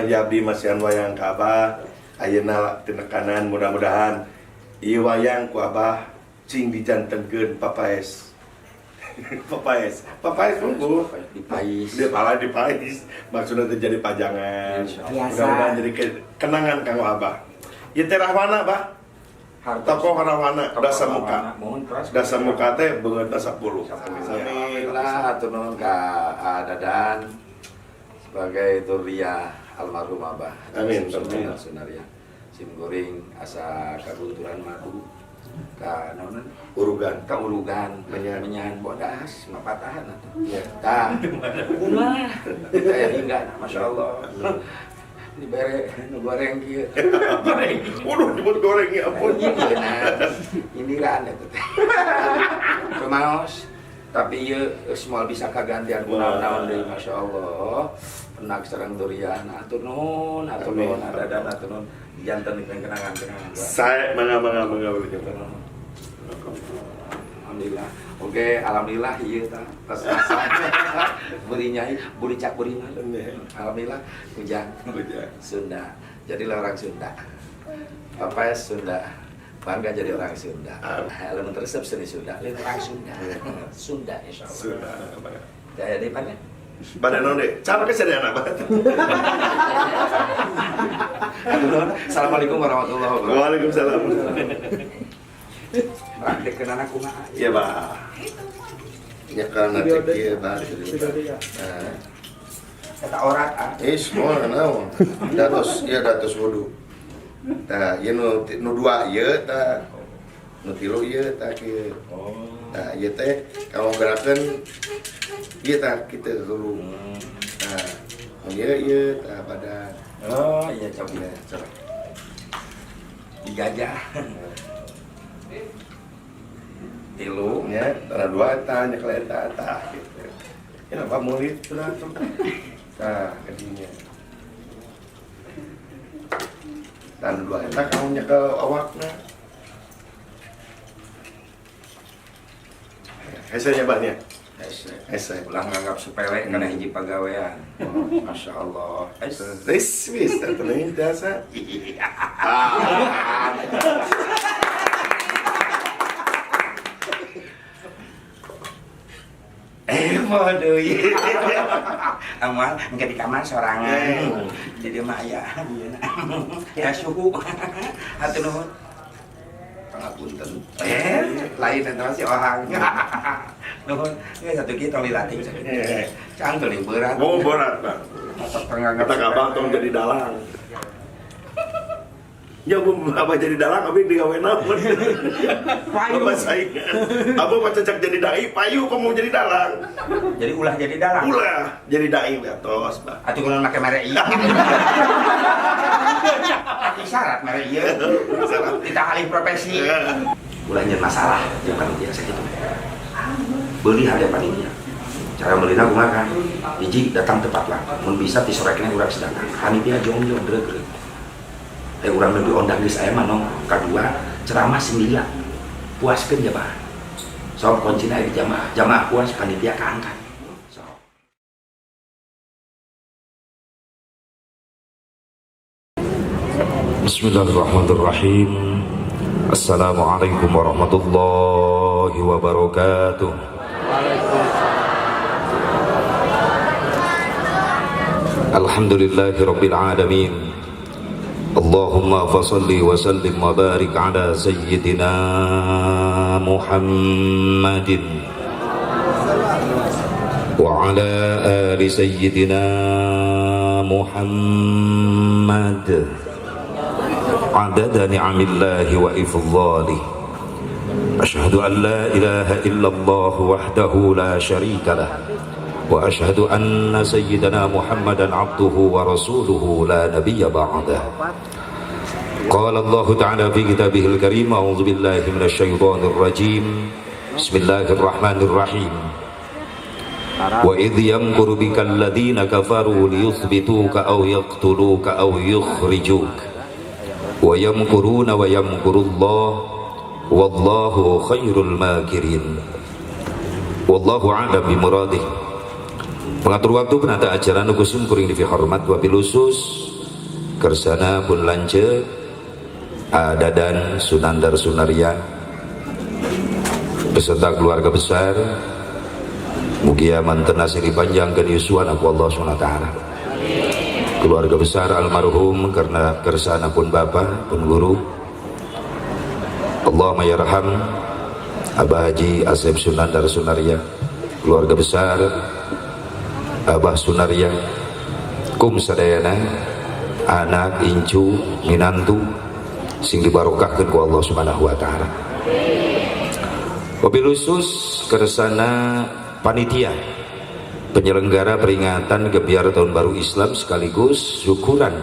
Jabdi masihan wayang ka Abah. Ayeuna tinekanan mudah-mudahan ieu wayang ku Abah cing dijantengkeun papaes. Papaes unggul dipais. Dia malah dipais. Maksudnya terjadi pajangan. Biasa. Mudah-mudahan jadi kenangan kanggo Abah. Ieu teh rahwana, Bah. Toko rahwana dasa muka. Dasa muka teh beungeutna 10. Alhamdulillah atur nuhun ka Dadan sebagai duriah almarhum Abah. Amin. Sunaria. Sim goreng asa kagunturan madu ka naon Urugan. ka urugan menyan bodas mapatahan atuh. Tah. Ulah. Aya hingga masyaallah. Dibere nu goreng kieu. Goreng. Waduh disebut goreng ya ampun. Indiraan eta teh. Kumaos. Tapi ieu semua bisa kagantian kunaon-naon deui masyaallah. Penak sareng durian atur nuhun Dadan atur nuhun janten kenangan-kenangan. Saya mangga boleh. Alhamdulillah. Oke, alhamdulillah ieu tah rasa beri nyai, beri cak beri mah. Alhamdulillah hujan Sunda. Jadilah orang Sunda. Apa Sunda? Bangga jadi orang Sunda. Elemen tersebut seni Sunda, lain orang Sunda. Sunda insyaallah. Sunda. Daya di mana? Pada naon deh? Cara kesadaran apa? Assalamualaikum warahmatullahi wabarakatuh. Waalaikumsalam. Praktek kenana kumaha? Iya, Bah. Ya karena cek ieu, Bah. Kata orat ah. Semua naon. Dados wudu. Tah, ieu nu dua ieu tah. Nu tilu ieu tah kieu. Tah, ieu teh kalau gerakeun ieu tah kitu dulu. Nah, ieu tah badan. Oh iya coba. Dijajah. Tilu Ya, tanah dua tah nyekel eta tah gitu. Ya apa murid cenah tuh. Tah, kadinya. Tanah dua eta kamu nyekel awakna. Hese nyebatnya. Hese. ulah nganggap sepele karena hiji pagawean. Masya Allah. Wis teuing dasa. Waduh iya. Amal engke di kamar sorangan. Jadi mah aya. Ya suhu. Hatur nuhun. Pangapunten. Lain eta si orang. Nuhun. Geus satu kieu tong dilatih. Can teu berat. Oh, berat, Bang. Kata Abang tong jadi dalang. Ya apa jadi dalang, abis digawe naon. Apa saingan. Abang mah cocok jadi dai, payu kamu jadi dalang. Jadi ulah jadi dalang. Ulah jadi dai betos, Bang. Atuh kunaon make mere ieu. Isyarat mere ieu. Kita alih profesi. Ulah nyeun masalah, jeung panitia sakitu. Beuli hade panitia. Cara meulina kumaha kan? Hiji datang tepat lah. Mun bisa disorekna urang sedangkan. Panitia jong-jong dreug-dreug. Urang lebih ondang di saya mah kedua ceramah 9 puaskeun jamaah sok kuncina di jamaah puas panitia kaangkat sok. Bismillahirrahmanirrahim. Assalamualaikum warahmatullahi wabarakatuh. Alhamdulillahirabbil alamin. Allahumma fasalli wa sallim wa barik ala sayyidina Muhammadin wa ala ali sayyidina Muhammad adada ni'amillahi wa ifdhalih. Ashhadu an la ilaha illallah wahdahu la sharika lah wa ashhadu anna sayyidana Muhammadan abduhu wa rasuluhu la nabiyya ba'dah. Qala Allah ta'ala fi kitabihil karim, a'udzu billahi minasy syaithanir rajim. Bismillahirrahmanirrahim. Wa idh yamkuru bikal ladzina kafaru liyuthbituka aw yaqtuluka aw yukhrijuka wa yamkuruna wa yamkurullah wallahu khairul makirin. Wallahu a'lam bimuradih. Pengatur waktu penata acara nukusum kuring divi hormat wabil khusus kersana pun lanceuk Dadan Sunandar Sunaria beserta keluarga besar, mugia mantena siri panjang ke yusuan aku Allah SWT. Keluarga besar almarhum karena kersana pun bapak pun guru, Allahumma yarham Abah Haji Asep Sunandar Sunaria, keluarga besar Abah Sunaria, kum sadayana anak incu minantu sing dibarokahkeun ku Allah Subhanahu wa taala. Wabil khusus kersana panitia penyelenggara peringatan Gebiar Tahun Baru Islam sekaligus syukuran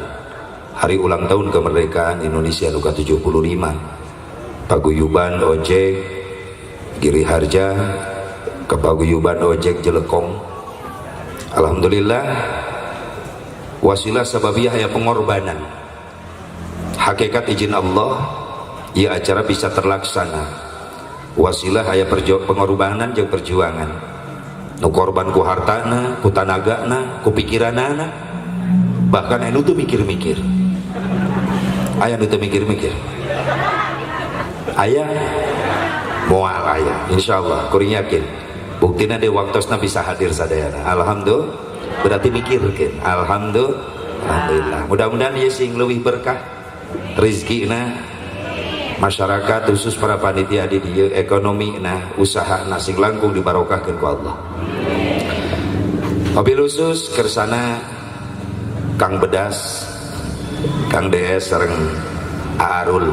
hari ulang tahun kemerdekaan Indonesia nu ke-75. Paguyuban ojek Giri Harja, kepaguyuban ojek Jelekong. Alhamdulillah wasilah sababiah ya pengorbanan. Hakikat izin Allah ya acara bisa terlaksana. Wasilah aya pengorbanan jeung perjuangan. Nu korban ku hartana, ku tanagana, ku pikiranana, bahkan anu teu mikir-mikir. Aya nu teu mikir-mikir. Aya moal aya insyaallah kuring yakin. Buktina di waktosna bisa hadir sadayana. Alhamdulillah berarti mikirkeun. Alhamdulillah. Mudah-mudahan ieu sing leuwih berkah rezekina masyarakat khusus para panitia di dieu, ekonomi nah usaha sing langkung dibarokahkeun ku Allah. Wabil khusus kersana Kang Bedas, Kang DS sareng Arul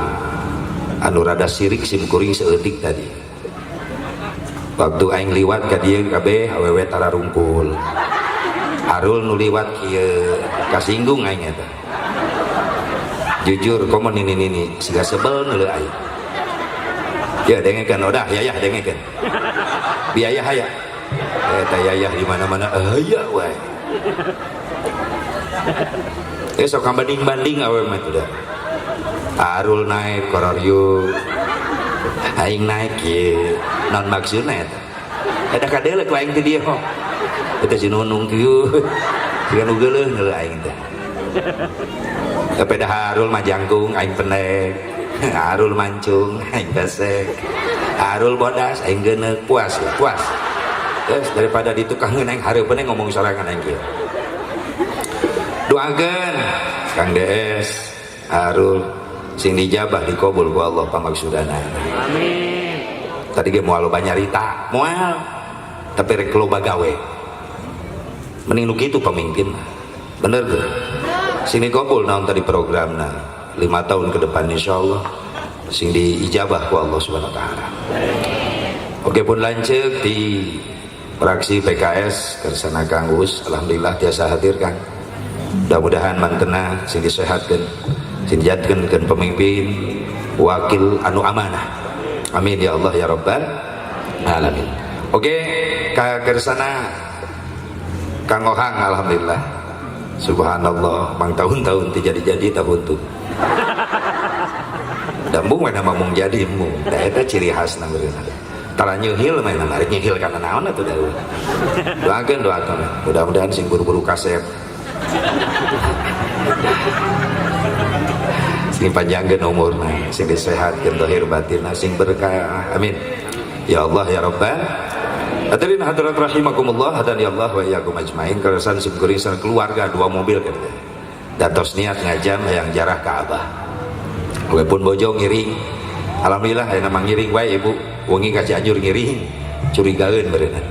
anu rada sirik sim kuring seeutik tadi. Waktu aing liwat ka dieu kabeh awewe tara rungkul. Arul nu liwat kieu kasinggung aing eta. Jujur komo nini siga sebel neuleuh aing. Ya dengekeun udah yayah dengekeun. Biaya haya. Eta yayah di mana-mana aya wae. Sok banding-banding awewe mah teh. Arul naik kororyu aing naik kieu non maksudna eta. Eta kadelek lain teh dieu. Eta si nunung kieu. Siga nu geuleuh neuleuh aing teh. Tapi dah Arul mah jangkung aing pendek. Arul mancung aing besek. Arul bodas aing geuneuk puas ya, puas. Terus daripada ditukangeun aing hareupeun ngomong sorangan aing kieu. Doakeun Kang DS, Arul sing dijabah dikabul ku Allah pamaksudana. Amin. Tadi ge moal loba nyarita, moal tapi rek loba gawe. Mending nu kitu pamimpin. Bener tuh. Sini kabul naon tadi programna 5 tahun ke depan insyaallah sing diijabah ku Allah Subhanahu wa taala. Oke pun lanceuk di fraksi PKS kersana Kang Us, alhamdulillah tiasa hadir Kang. Mudah-mudahan mantena sing disehatkeun, sing dijadkeun pemimpin wakil anu amanah. Amin ya Allah ya rabbal alamin. Oke, ka kersana Kang Ohang alhamdulillah. Subhanallah, mang tahun-tahun jadi tahun tuh. Dambung mana mamung jadi mung. Da eta ciri khasna beureuna. Tara nyeuhil mah mah nyeuhil kana naon atuh da. Doakeun. Mudah-mudahan sing buru-buru kasep. Sing panjangkeun umurna, sing disehatkeun zahir batinna, sing berkah. Amin. Ya Allah ya Rabbal hadirin hadirat rahimakumullah, hadani Allah wa iyyakum ajmain. Keresan sim kuring keluarga 2 mobil kan. Datos niat ngajam hayang jarah ka Abah. Walaupun bojo ngiring. Alhamdulillah aya namang ngiring wae ibu. Wengi ka Cianjur ngiring. Curigaeun beureunan.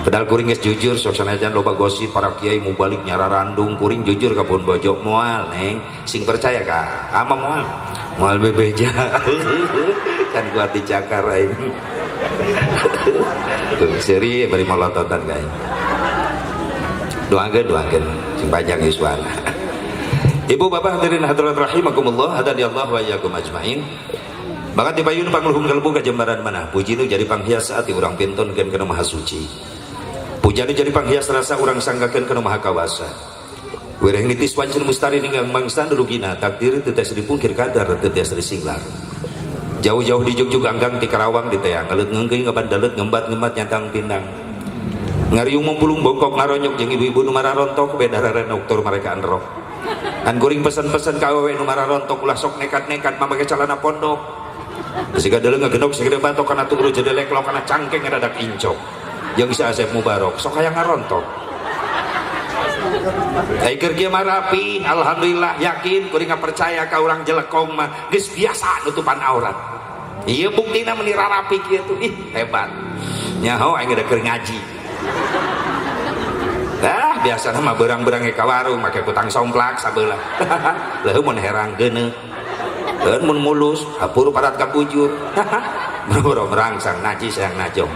Padahal kuring geus jujur sok sanajan loba gosip para kiai mau balik nyararandung, kuring jujur ka pun bojo moal neng sing percaya ka ama moal bebeja. Kan kuat dicakar aing. Tuh seri bari molototan guys. Doakeun sing panjang yuswana. Ibu bapak hadirin hadirat rahimakumullah, hadani Allah wa iyyakum ajmain. Maka dipayun pangluhung kalbu ka jembaran mana puji nu jadi panghias ati urang pintonkeun kana maha suci. Puji nu jadi panghias rasa urang sanggakeun kana maha kawasa. Wireh nitis wancen mustari ninggang mangsa rugina takdir teu tes dipungkir kadar teu tes disinglar. Jauh-jauh di Jugjug anggang ti Karawang di teang ngaleut ngeungkeun ngabandalet ngembat-ngembat nyantang pindang. Ngariung mumpulung bongkok ngaronyok jeung ibu-ibu nu mararontok beda renok tur mereka anrok. Kan kuring pesen-pesen ka awewe nu mararontok ulah sok nekat-nekat mamake celana pondok. Siga deuleu ngagendog sigede batok kana turu jedelek lo kana cangkeng ngadadak incok. Jeung si Asep Mubarok sok hayang ngarontok. Keur kieu mah rapi, alhamdulillah yakin kuring percaya ka urang jelekong mah geus biasa nutupan aurat. Ieu buktina meuni rapi kieu tuh, ih hebat. Nyaho aing keur ngaji. Biasa mah berang-berang ke warung make kutang somplak sabelah. Leuh mun herang geuneuh. Leuh mun mulus hapur parat ka bujur. Boro merangsang najis sayang najong.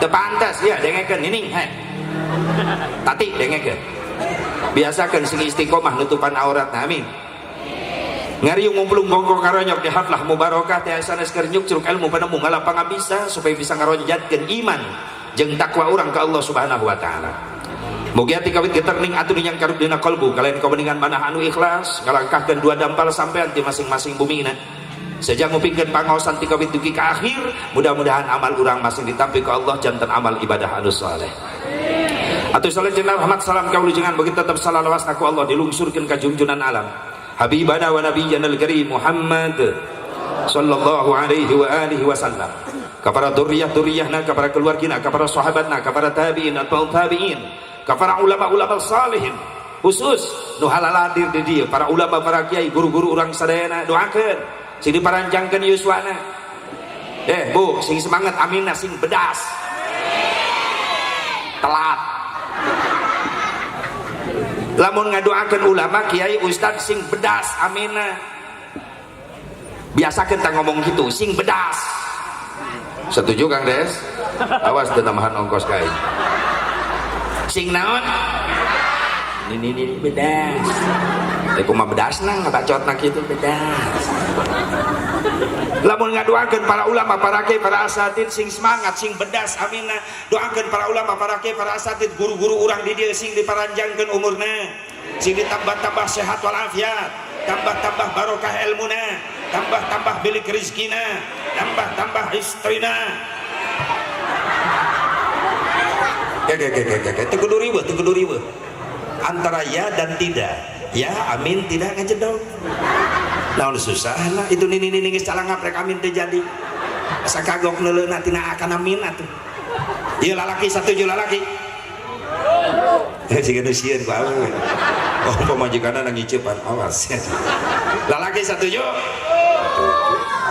Teu pantes ya dengekeun nining he. Tati dengekeun. Biasakeun sing istiqomah nutupan aurat amin. Ngariung ngumpulung bongkong karonyok di haflah mubarakah teh sanes keur nyuk ilmu pada munggala pangabisa supaya bisa ngaronjatkeun iman jeung takwa urang ka Allah Subhanahu wa taala. Mugia ti kawit geterning atuh yang karub dina kalbu kalian kabeningan manah anu ikhlas ngalangkahkeun dua dampal sampean ti masing-masing bumina. Sejak ngupingkeun pangaosan ti kawit dugi ka akhir, mudah-mudahan amal urang masing ditampi ka Allah janten amal ibadah anu saleh. Atuh saleh jeung rahmat salam kaulu jenengan bagi tetep salawasna ku Allah dilungsurkeun ka junjunan alam. Habibana wa nabiyyana al-karim Muhammad sallallahu alaihi wa alihi wasallam. Kepada duriyah-duriyahna, kepada keluargina, kepada sahabatna, kepada tabi'in atau tabi'in. Kepada ulama-ulama salihin khusus nu halaladir di dieu para ulama para kiai guru-guru urang sadayana doakeun sing diparanjangkeun yuswana Bu sing semangat aminna sing bedas telat lamun ngadoakeun ulama kiai ustad sing bedas aminna biasakeun tah ngomong gitu sing bedas setuju Kang Des awas teu tambahan ongkos kae sing naon ini bedas kumaha bedasna ngabacotna kitu bedas lamun ngadoakeun para ulama para kiai para asatid sing semangat sing bedas aminna doakeun para ulama para kiai para asatid guru-guru urang di dieu sing diparanjangkeun umurna sing ditambah-tambah sehat walafiat tambah-tambah barokah ilmuna tambah-tambah bilik rezekina tambah-tambah istrina Teguh riweuh antara ya dan tidak ya amin tidak ngajedog naon susah lah itu nini geus calangap rek amin teu jadi asa kagok neuleuna tina akan amin atuh ieu lalaki satuju lalaki siga nu sieun ku awewe oh pamajikanna ngiceupan awas lalaki satuju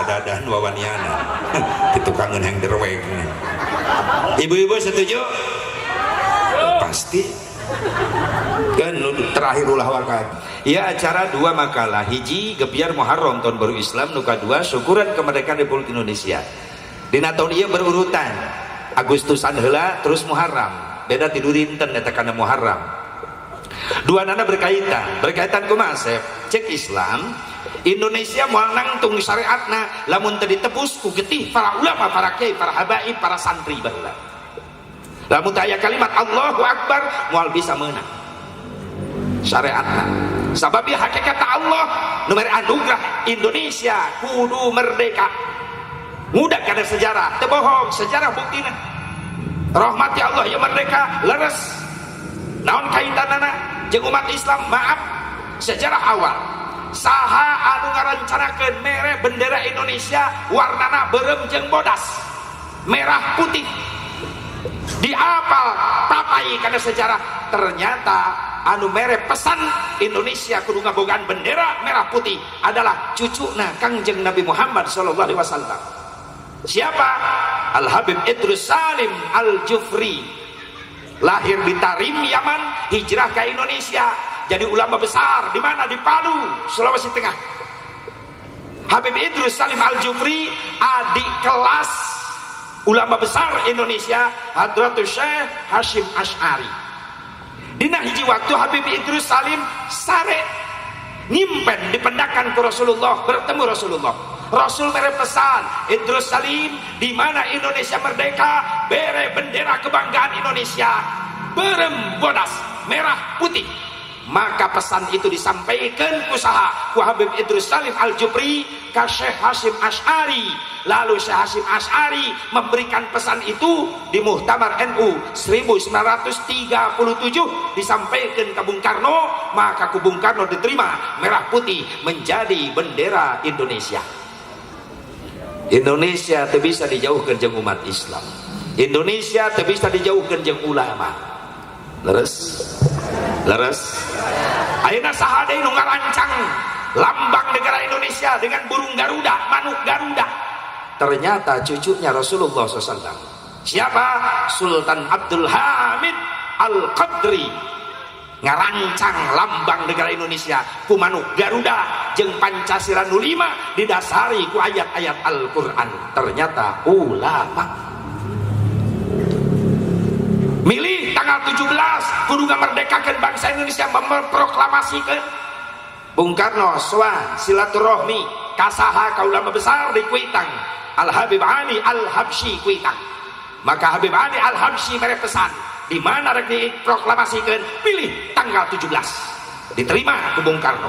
ada wawaniana itu kangen yang derweng ibu-ibu setuju pasti kan terakhir ulah wakat ya acara dua makalah hiji gebiar Muharram tahun baru Islam nuka dua syukuran kemerdekaan Republik Indonesia dina tahun ieu berurutan Agustusan heula terus Muharram beda tidur dinten eta kana Muharram dua nana berkaitan kumaha Asep cek Islam Indonesia moal nangtung syariatna lamun teu ditebus ku getih para ulama para kiai para habaib para santri baheula lamun teu aya kalimat Allahu Akbar moal bisa meunang syariatna sabab hakikat Allah nu mere anugerah Indonesia kudu merdeka mudah kana sejarah teu bohong sejarah buktina rahmati Allah ya merdeka leres naon kaitanana jeung umat Islam maaf sejarah awal saha anu ngarancanakeun mere bendera Indonesia warnana beureum jeung bodas merah putih diapal tapai kana sejarah ternyata anu mere pesan Indonesia kudu ngabogaan bendera merah putih adalah cucuna Kangjeng Nabi Muhammad sallallahu alaihi wasallam siapa Al Habib Idrus Salim Al Jufri lahir di Tarim Yaman hijrah ke Indonesia jadi ulama besar di mana di Palu Sulawesi Tengah Habib Idrus Salim Al Jufri adik kelas ulama besar Indonesia Hadratus Syekh Hashim Asy'ari dina hiji waktu Habib Idrus Salim sare nyimpen dipendakan ke Rasulullah bertemu Rasulullah Rasul mere pesan Idrus Salim di mana Indonesia merdeka bere bendera kebanggaan Indonesia berem bodas merah putih maka pesan itu disampaikan ku saha ku Habib Idrus Salim Al-Jubri ke Syekh Hasyim Asy'ari. Lalu Syekh Hasyim Asy'ari memberikan pesan itu di Muhtamar NU 1937 disampaikan ke Bung Karno, maka ku Bung Karno diterima merah putih menjadi bendera Indonesia. Indonesia tidak bisa dijauhkan jeung umat Islam. Indonesia tidak bisa dijauhkan jeung ulama. Leres ayeuna saha deui nu ngarancang lambang negara Indonesia dengan burung Garuda, manuk Garuda? Ternyata cucunya Rasulullah SAW. Siapa? Sultan Abdul Hamid Al-Qadri ngarancang lambang negara Indonesia ku manuk Garuda jeung Pancasila nu 5 didasari ku ayat-ayat Al-Qur'an. Ternyata ulama. Milih tanggal 17 kudu ngamerdekakeun bangsa Indonesia, memproklamasikan. Bung Karno soan silaturahmi kasaha ka ulama besar di Kuitang, Al Habib Ali Al Habsyi Kuitang. Maka Habib Ali Al Habsyi mere pesan di mana rek diproklamasikan, pilih tanggal 17. Diterima ku Bung Karno.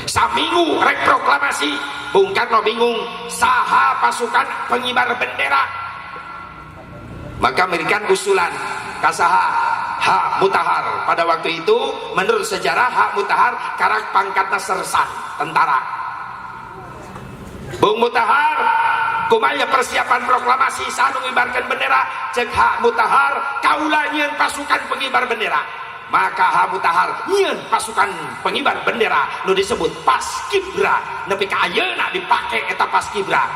Saminggu rek proklamasi, Bung Karno bingung saha pasukan pengibar bendera. Maka memberikan usulan kasaha Hak Mutahar. Pada waktu itu menurut sejarah Hak Mutahar karak pangkatna sersan tentara. Bung Mutahar kumanya persiapan proklamasi sanu ngibarkan bendera, cek Hak Mutahar kaula nyieun pasukan pengibar bendera. Maka Hak Mutahar nyieun pasukan pengibar bendera nu disebut Paskibra, nepi ka ayeuna dipake eta Paskibra.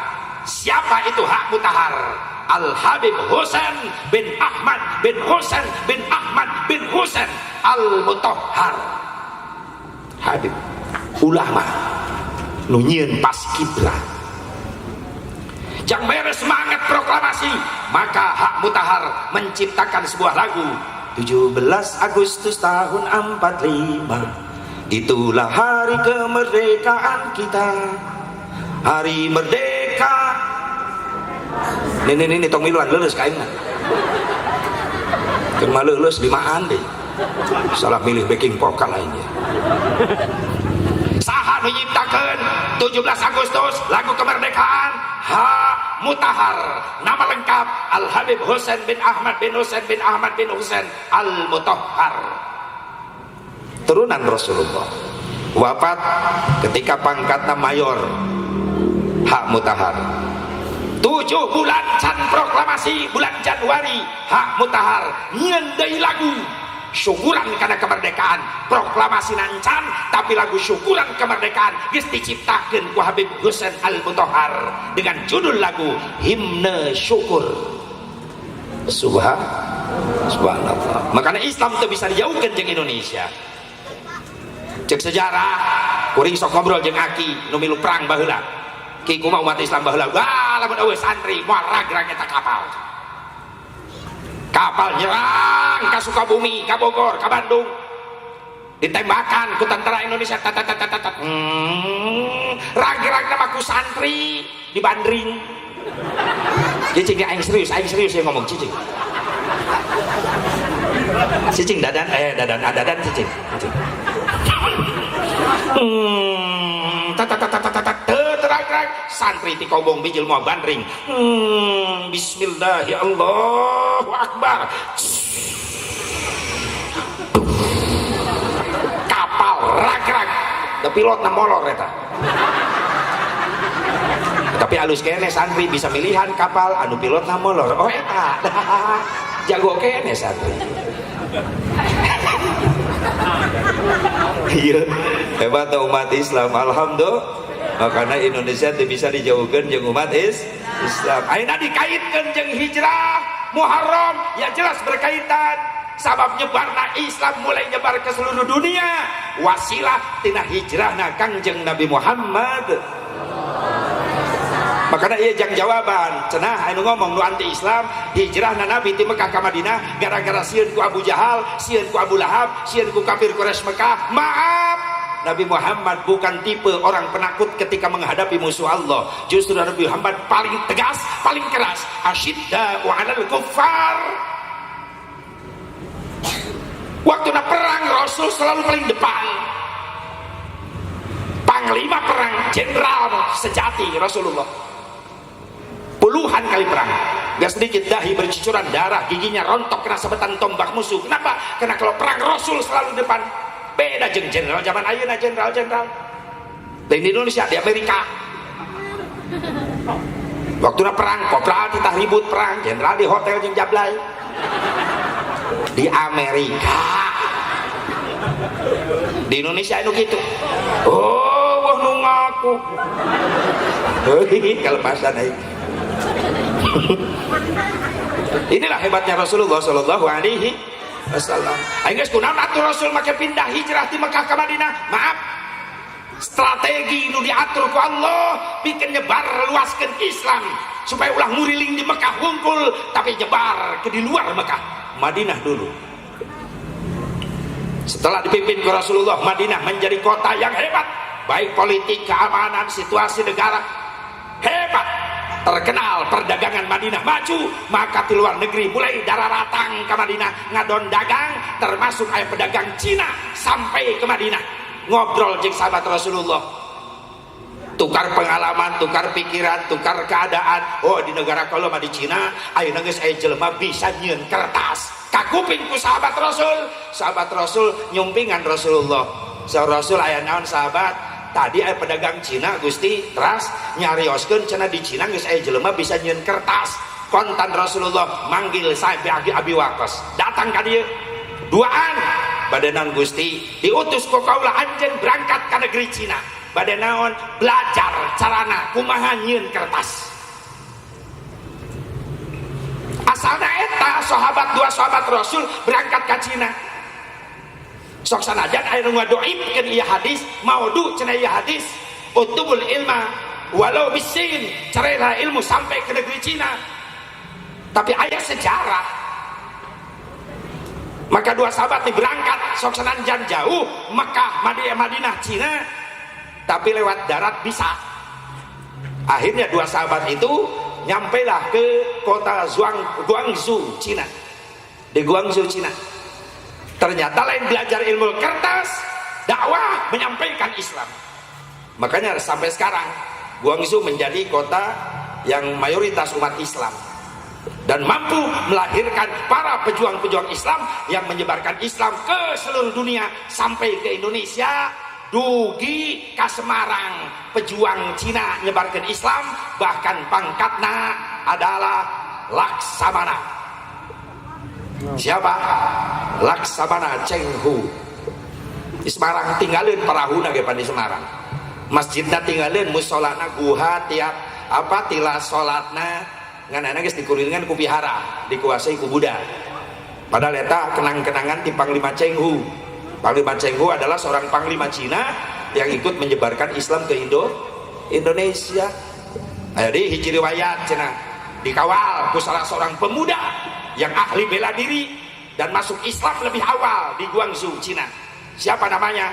Siapa itu Hak Mutahar? Al Habib Husain bin Ahmad bin Husain bin Ahmad bin Husain Al Mutahhar. Habib ulama nu nyieun Paskibra. Jang beres semangat proklamasi, maka Hak Mutahar menciptakan sebuah lagu 17 Agustus tahun 45. Itulah hari kemerdekaan kita. Hari merdeka. Ini tong miluan lulus kainna. Keur mah lulus limaan deh. Salah milih backing vokal lainnya. Saha nu nyiptakeun 17 Agustus lagu kemerdekaan? Hak Mutahar. Nama lengkap Al Habib Husain bin Ahmad bin Husain bin Ahmad bin Husain Al Mutahhar. Turunan Rasulullah. Wafat ketika pangkatna mayor. Hak Mutahar. 7 bulan can proklamasi, bulan Januari Hak Mutahar nyieun deui lagu syukuran karena kemerdekaan. Proklamasi nancan tapi lagu syukuran kemerdekaan geus diciptakeun ku Habib Husain Al Mutahhar dengan judul lagu Himne Syukur. Subhanallah. Makanya Islam teu bisa dijauhkeun jeung Indonesia. Cek sejarah kuring sok ngobrol jeung Aki nu milu perang baheula. Ki kumaha umat Islam baheula, wah lamun eueuh santri moal ragrag eta kapal. Kapal nyerang ka Sukabumi, ka Bogor, ka Bandung. Ditembakan ku tentara Indonesia. Ragrag nama ku santri di Bandring. Cicing dia aing serius yang ngomong cicing. Cicing dadan cicing. Santri ti kobong bijil mau bandring. Bismillah ya Allahu Akbar. Kapal rag-rag da pilotna molor eta. Tapi alus kene santri bisa milihan kapal anu pilotna molor. Oh eta jago kene santri. Iya hebat umat Islam, alhamdulillah. Makanya Indonesia bisa dijauhkan jeung umat Islam. Ayeuna dikaitkeun jeung hijrah Muharram, ya jelas berkaitan. Sabab nyebarna Islam mulai nyebar ke seluruh dunia wasilah tina hijrahna Kangjeng Nabi Muhammad. Makanya ieu jang jawaban cenah anu ngomong nu anti Islam hijrahna Nabi ti Mekah ka Madinah gara-gara sieun ku Abu Jahal, sieun ku Abu Lahab, sieun ku kafir Quraisy Mekah. Maaf, Nabi Muhammad bukan tipe orang penakut ketika menghadapi musuh Allah. Justru Nabi Muhammad paling tegas, paling keras. Asyidda'u 'alal kuffar. Waktu perang Rasul selalu paling depan. Panglima perang, jenderal sejati Rasulullah. Puluhan kali perang, gak sedikit dahi bercucuran darah, giginya rontok kena sabetan tombak musuh. Kenapa? Karena kalau perang Rasul selalu depan. Beda jeung jenderal zaman ayeuna, jenderal di Indonesia, di Amerika. Waktu perang, kopral kita ribut perang, jenderal di hotel jeung jablay. Di Amerika, di Indonesia itu gitu. Oh, wah nu ngaku. Kelepasan aja. Inilah hebatnya Rasulullah Shallallahu Alaihi Wasallam. Ayo guys, kunaon atuh Rasul make pindah hijrah di Mekah ke Madinah? Maaf, strategi nu diatur ku Allah bikin nyebar luaskan Islam supaya ulah nguriling di Mekah hungkul, tapi nyebar ke di luar Mekah. Madinah dulu. Setelah dipimpin ke Rasulullah, Madinah menjadi kota yang hebat, baik politik, keamanan, situasi negara hebat. Terkenal perdagangan Madinah maju, maka di luar negeri mulai dararatang ke Madinah ngadon dagang, termasuk ayah pedagang Cina sampai ke Madinah ngobrol jeung sahabat Rasulullah, tukar pengalaman, tukar pikiran, tukar keadaan. Oh, di negara kalau mah di Cina ayeuna geus aya jelema bisa nyieun kertas ka kuping ku sahabat Rasul nyumpingan Rasulullah. Rasul aya naon sahabat? Tadi ada pedagang Cina Gusti teras nyarioskeun cenah di Cina geus aya jelema bisa nyieun kertas. Kontan Rasulullah manggil sampai Abi Waqqas datang ka dieu duaan. Bade naon Gusti? Diutus ku kaula anjeun berangkat ka negeri Cina. Bade naon? Belajar carana kumaha nyieun kertas. Asalna eta dua sahabat Rasul berangkat ka Cina. Sok sanajan aya nu ngadoibkeun ieu hadis, maudhu cenah ieu hadis, utubul ilma walau bisin, carilah ilmu sampai ke negeri Cina. Tapi aya sejarah. Maka dua sahabat ini berangkat sok sanajan jauh Mekah, Madinah, Cina, tapi lewat darat bisa. Akhirnya dua sahabat itu nyampailah ke kota Guangzhou, Cina. Di Guangzhou, Cina. Ternyata lain belajar ilmu kertas, dakwah menyampaikan Islam. Makanya sampai sekarang Guangzhou menjadi kota yang mayoritas umat Islam dan mampu melahirkan para pejuang-pejuang Islam yang menyebarkan Islam ke seluruh dunia sampai ke Indonesia. Dugi ke Semarang, pejuang Cina nyebarkan Islam, bahkan pangkatna adalah Laksamana. Siapa? Laksamana Cheng Hu. Di Semarang tinggalin parahuna ge di Semarang. Masjidna tinggalin, musolana guha tiap tila salatna nganana geus dikuringan ku pihara, dikuasai ku Buddha. Padahal eta kenang-kenangan ti Panglima Cheng Hu. Panglima Cheng Hu adalah seorang panglima Cina yang ikut menyebarkan Islam ke Indonesia. Jadi hiji riwayat cenah dikawal ku salah seorang pemuda yang ahli bela diri dan masuk Islam lebih awal di Guangzhou, Cina. Siapa namanya?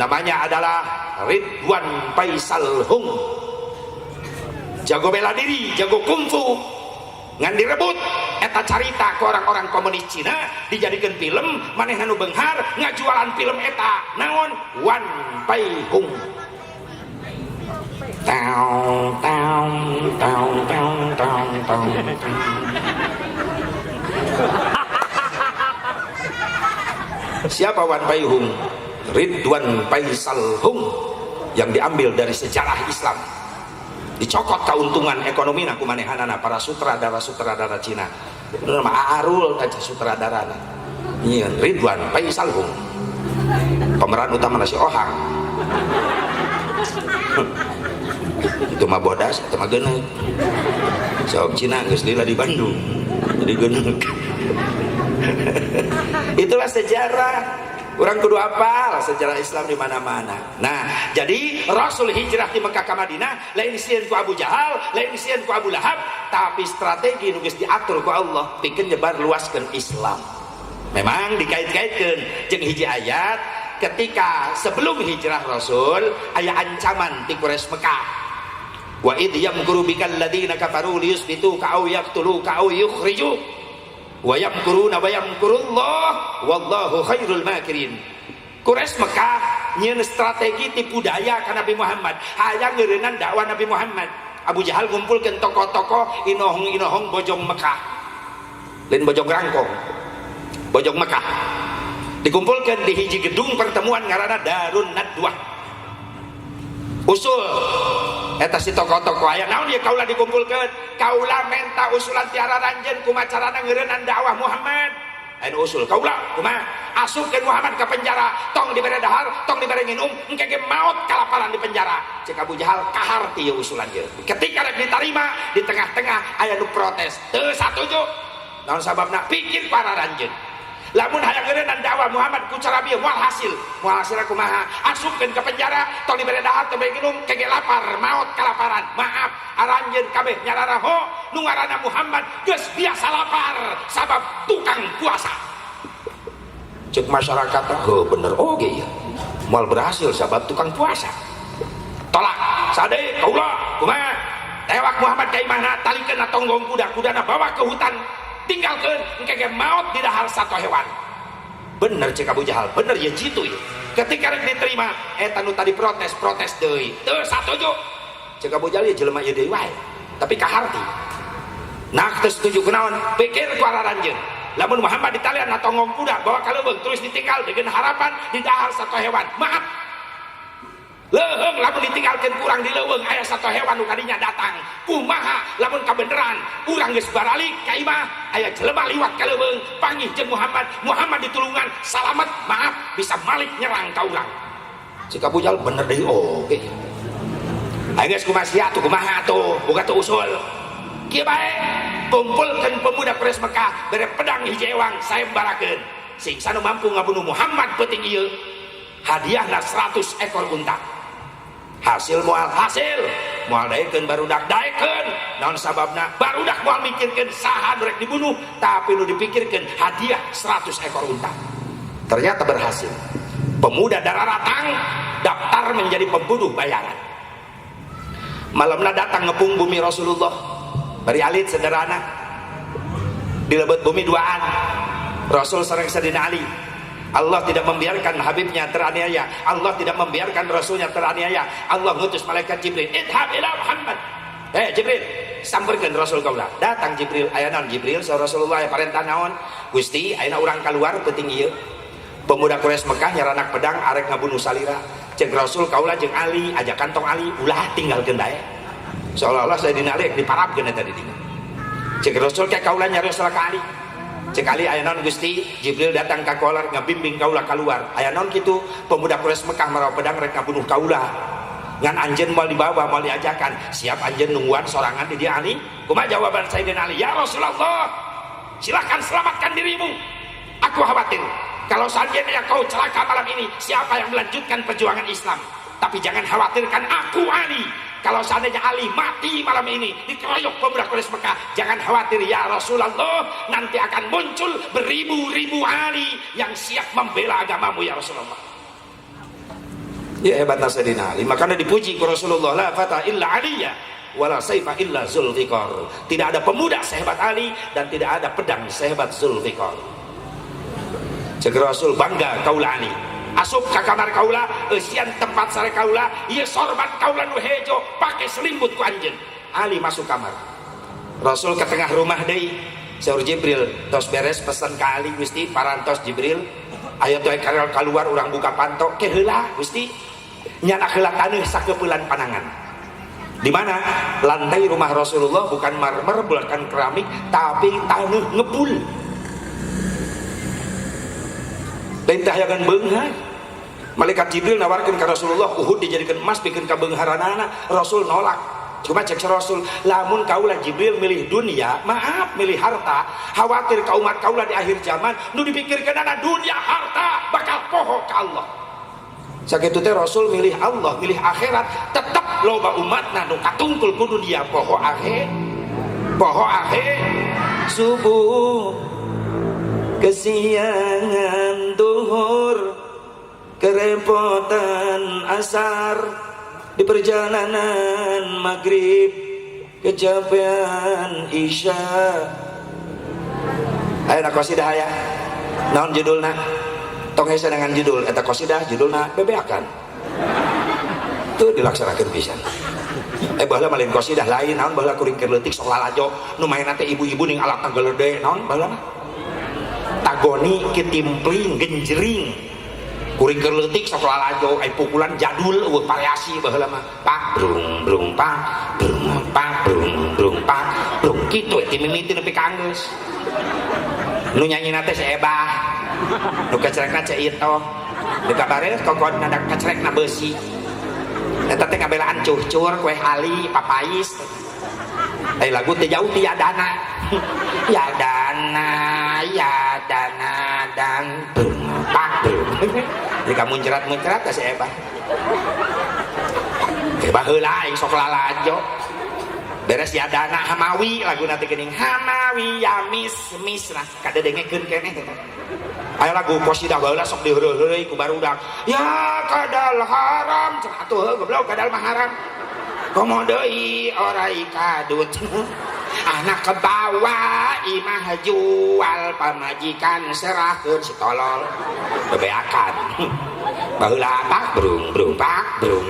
Namanya adalah Ridwan Faisal Hung. Jago bela diri, jago kungfu. Ngan direbut eta carita ke orang-orang komunis Cina, dijadikan film, manehna nu beunghar ngajualan film eta naon? Wan Pai Hung. Taung taung taung taung taung taung. Siapa Wan Pai Hung? Ridwan Faisal Hung yang diambil dari sejarah Islam. Dicokot keuntungan ekonomi aku manehanana para sutradara Cina. Nama Arul aja sutradarana. Iya, Ridwan Faisal Hung. Pemeran utama si Ohang. Itu mah bodas, itu mah geneuk. Sok Cina geus lila di Bandung. Jadi geneuk. Itulah sejarah. Orang kudu apal sejarah Islam di mana-mana. Nah, jadi Rasul hijrah di Mekah ke Madinah, lain sieun ku Abu Jahal, lain sieun ku Abu Lahab, tapi strategi nu geus diatur ku Allah pikeun nyebar luaskeun Islam. Memang dikait-kaitkeun jeung hiji ayat ketika sebelum hijrah Rasul aya ancaman ti Quraisy Mekah. Wa id yamkuru bikal ladina kafaru liyusbituka aw yaqtuluka aw yukhrijuk. wa yamkuruna wa yamkurullah wallahu khairul makirin. Quraisy Mekah nyeun strategi tipu daya ka Nabi Muhammad, hayang ngeureunnan dakwah Nabi Muhammad. Abu Jahal ngumpulkeun tokoh-tokoh inohong-inohong bojong Mekah, lain bojong rangkong, bojong Mekah, dikumpulkan di hiji gedung pertemuan ngaranna Darun Nadwah. Usul eta si tokoh-tokoh aya naon ieu kaula dikumpulkeun, kaula menta usulan tiara ranjeun kumacarana ngeureunnan dakwah Muhammad. Anu usul kaula kumaha asupkeun Muhammad ka penjara, tong dibere dahar, tong dibere nginum, engke ge maot kalaparan di penjara. Cek Abu Jahal kahar ti ieu usulan ieu. Ketika rek ditarima, di tengah-tengah aya nu protes, teu satuju. Naon sababna? Pikir para ranjeun. Lamun hayang ngeureunnan dakwah Muhammad ku cara bieu moal hasil kumaha asupkeun ke penjara, tong dibere dahar, tong dibere nginum, kege lapar, maot kalaparan. Maaf, aranjeun kabeh nyarara ho nu ngaranna Muhammad geus biasa lapar sabab tukang puasa. Cek masyarakat heuh bener oge ya. Moal berhasil sabab tukang puasa. Tolak, sade kaula kumaha? Tewak Muhammad ka imahna, talikeun tonggong kuda-kudana bawa ke hutan. Tinggalkan engke maut di dahar satu hewan. Bener cek Abu Jahal, bener ya jitu ya. Ketika rek diterima eta nu tadi protes deui, teu satuju. Cek Abu Jahal ya jelema ieu deui wae, tapi kaharti. Nah teu setuju kunaon? Pikir ku araranjeun. Lamun Muhammad ditalian na tonggong kuda bawa ka leuweung terus ditinggal dengan harapan di dahar satu hewan. Maaf, leuheung lamun ditinggalkeun kurang di leuweung aya satu hewan nu kadinya datang. Kumaha lamun kabeneran urang geus baralik ka imah aya jelema liwat ka leuweung panggih jeung Muhammad ditulungan salamet, maaf bisa malik nyerang ka urang. Cik Abu Jahal bener deui oge. Aya geus kumaha sia tuh kumaha tuh boga tuh usul. Kieu bae kumpulkeun pemuda Quraisy Mekah bere pedang hiji ewang saembarakeun. Sing sanu mampu ngabunuh Muhammad peuting ieu hadiahna 100 ekor unta. Hasil moal daekeun barudak daekeun. Naon sababna? Barudak moal mikirkeun saha nu rek dibunuh, tapi nu dipikirkeun hadiah 100 ekor unta. Ternyata berhasil. Pemuda Dararatang daftar menjadi pembunuh bayaran. Malamna datang ngepung bumi Rasulullah. Bari alit sederhana. Dilebet bumi duaan. Rasul sareng Sayyidina Ali. Allah tidak membiarkan Habibnya teraniaya, Allah tidak membiarkan Rasulnya teraniaya. Allah ngutus malaikat Jibril, idhab ila Muhammad. Jibril, samperkeun Rasul kaula. Datang Jibril, aya naon Jibril? Sa Rasulullah aya parentah naon? Gusti, ayeuna urang kaluar peuting ieu. Pemuda Quraisy Mekah nyaranak pedang arek ngabunuh salira. Cek Rasul kaula jeung Ali, ajakan tong Ali, ulah tinggalkeun dae. Seolah-olah Sayyidina Ali diparapkeun eta di dieu. Cek Rasul ke kaula nyarios ka Ali. Cek Ali aya naon Gusti? Jibril datang ka kolar ngabimbing kaula keluar. Aya naon kitu? Pemuda Quraisy Mekah marawa pedang rek ngabunuh kaula. Ngan anjeun moal dibawa, moal diajakan. Siap anjeun nungguan sorangan di dia Ali? Kumaha jawaban Sayyidina Ali? Ya Rasulullah, silakan selamatkan dirimu. Aku khawatir kalau seandainya kau celaka malam ini, siapa yang melanjutkan perjuangan Islam? Tapi jangan khawatirkan aku Ali. Kalau seandainya Ali mati malam ini dikeroyok pemuda Quraisy Mekah, jangan khawatir ya Rasulullah, nanti akan muncul beribu-ribu Ali yang siap membela agamamu ya Rasulullah. Ya hebatnya Sayyidina Ali, makanya dipuji ke Rasulullah, la fata illa aliyya wala saifa illa Zulfiqar. Tidak ada pemuda sehebat Ali dan tidak ada pedang sehebat Zulfiqar. Cek Rasul bangga kaula Ali. Asup ka kamar kaula, eusian tempat sare kaula, ieu sorban kaula nu hejo pake selimut ku anjeun. Ali masuk kamar. Rasul ke tengah rumah deui. Saur Jibril, tos beres pesan ka Ali Gusti, parantos Jibril. Aya teh keluar urang buka pantok, ke heula Gusti. Nyana heula taneuh sakeupelan panangan. Di mana? Lantai rumah Rasulullah bukan marmer, bukan keramik, tapi taneuh ngebul. Lain hayangan beunghar. Malaikat Jibril nawarkan ke Rasulullah Uhud dijadikan emas bikin ka beungharanana. Rasul nolak. Cuma cek Rasul, lamun kaulah Jibril milih dunia, maaf milih harta, khawatir ka umat kaulah di akhir zaman nu dipikirkeunana dunia harta bakal poho ka Allah. Sakitu teh Rasul milih Allah, milih akhirat, tetep loba umatna nu katungkul ku dunia poho akhir. Poho akhir subuh kesiangan duhur kerepotan asar di perjalanan maghrib kecapean isya Ayo na qasidah aya. Naon judulna? Tong hese dengan judul eta qasidah judulna bebeakan. Tuh dilaksanakeun pisan. Baheula malin qasidah lain naon baheula kuring keur leutik sok lalajo nu mainna teh ibu-ibu ning alat tanggelede naon baheula mah. Tagoni kitimpling genjering. Kuring keur leutik sok lalajo ai pukulan jadul eueuh variasi baheula mah. Pak brung brung pak brung pak brung brung pak brung kitu ti mimiti nepi ka geus. Nu nyanyina teh saebah nu kecerekna cai ito di kabareus kokonna da kecerekna beusi eta teh kabelaan cuhcur kue hali papais lagu teh jauh ti yadana yadana dan pak jika muncrat-muncrat teh saebah baheula aing sok lalajo beres yadana hamawi lagu nanti gening hamawi ya mis lah kada dengekeun keneh ayo lagu qasidah baheula sok diheureuh-heureuy ku barudak ya kadal haram cenah atuh goblok kadal mah haram komo deui orai kadut anak kebawa imah jual pamajikan serahkeun si tolol bebeakan baheula pak brung pak brung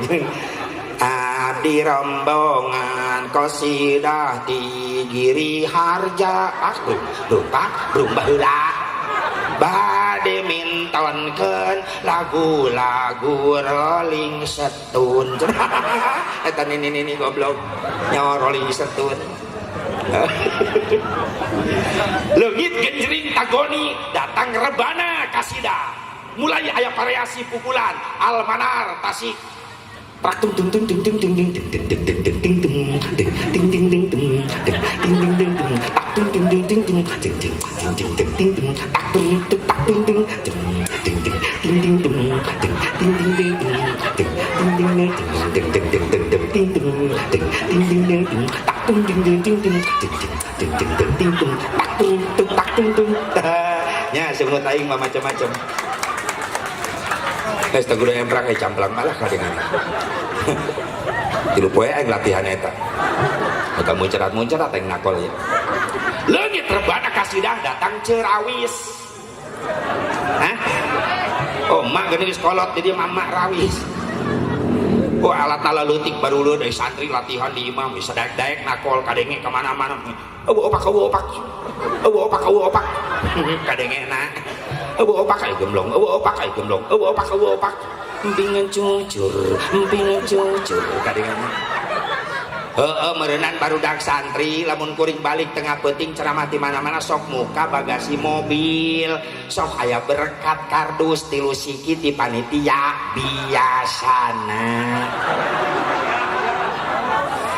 di rombongan qasidah di Giri Harja pak brung baheula bade mintonkeun lagu-lagu Rolling Stone eta nini goblok nyawa Rolling Stone leungit genjring tagoni datang rebana qasidah mulai aya variasi pukulan almanar tasik tak tung tung tung tung tung tung tung tung tung tung tung tung tung tung ting ting ting tung ting ting ting tung tak tung tung tung tung tung ting ting ting ting ting tung tak tung tung tak tung tung ting ting ting ting ting tung ting ting ting ting tung ting ting ting ting ting ting ting ting ting ting ting ting ting ting tak tung ting ting ting ting ting ting ting ting ting tung tak tung tung tak tung tung nya semut aing mah macam-macam. Geus teu kudu emprang ai camplang malah kadengan. Tilu poe aing latihan eta. Maka muncrat-muncrat aing nakol ya. Leungit rebana qasidah datang cerawis. Hah? Oh, mak geuning geus kolot di dieu mama rawis. Oh, alat leutik baru leuh dari santri latihan di imam bisa daek-daek nakol kadenge ka mana-mana. Eueuh opak. Kadengena. Eueuh opak ai gemblong, empingan cucur kadengana. Meureunnan barudak santri lamun kuring balik tengah peuting ceramah di mana-mana sok muka bagasi mobil, sok aya berkat kardus tilu siki ti panitia biasana.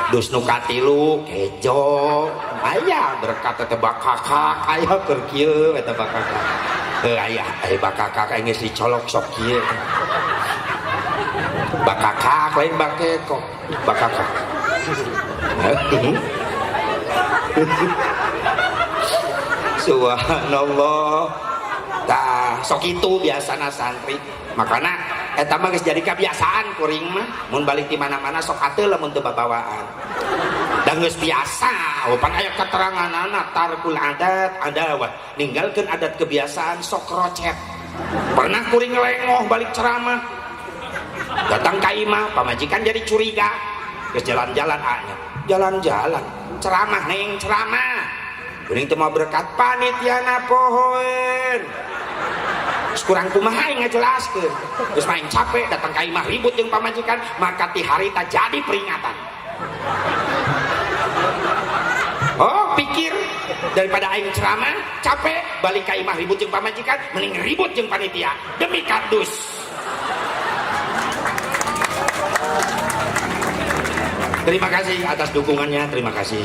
Dus nu katilu kejo aya berkat teh bakakak aya keur kieu eta bakakak aya bakakak geus dicolok sok kieu bakakak lain bakeko bakakak subhanallah tah sok itu biasana santri makana eta mah geus jadi kebiasaan kuring mah mun balik di mana-mana sok ateu lamun teu babawaan dan geus biasa pan aya keteranganana tarkul adat adawah ninggalkeun adat kebiasaan sok rocet pernah kuring lengoh balik ceramah datang ka imah pamajikan jadi curiga geus jalan-jalan jalan-jalan ceramah neng ceramah kuring teu mau berkat panitiana pohoen kurang kumaha aing ngajelaskeun geus main capek datang ka imah ribut jeung pamajikan maka ti harita jadi peringatan. Oh pikir daripada aing ceramah capek balik ka imah ribut jeung pamajikan mending ribut jeung panitia demi kardus. Terima kasih atas dukungannya, terima kasih.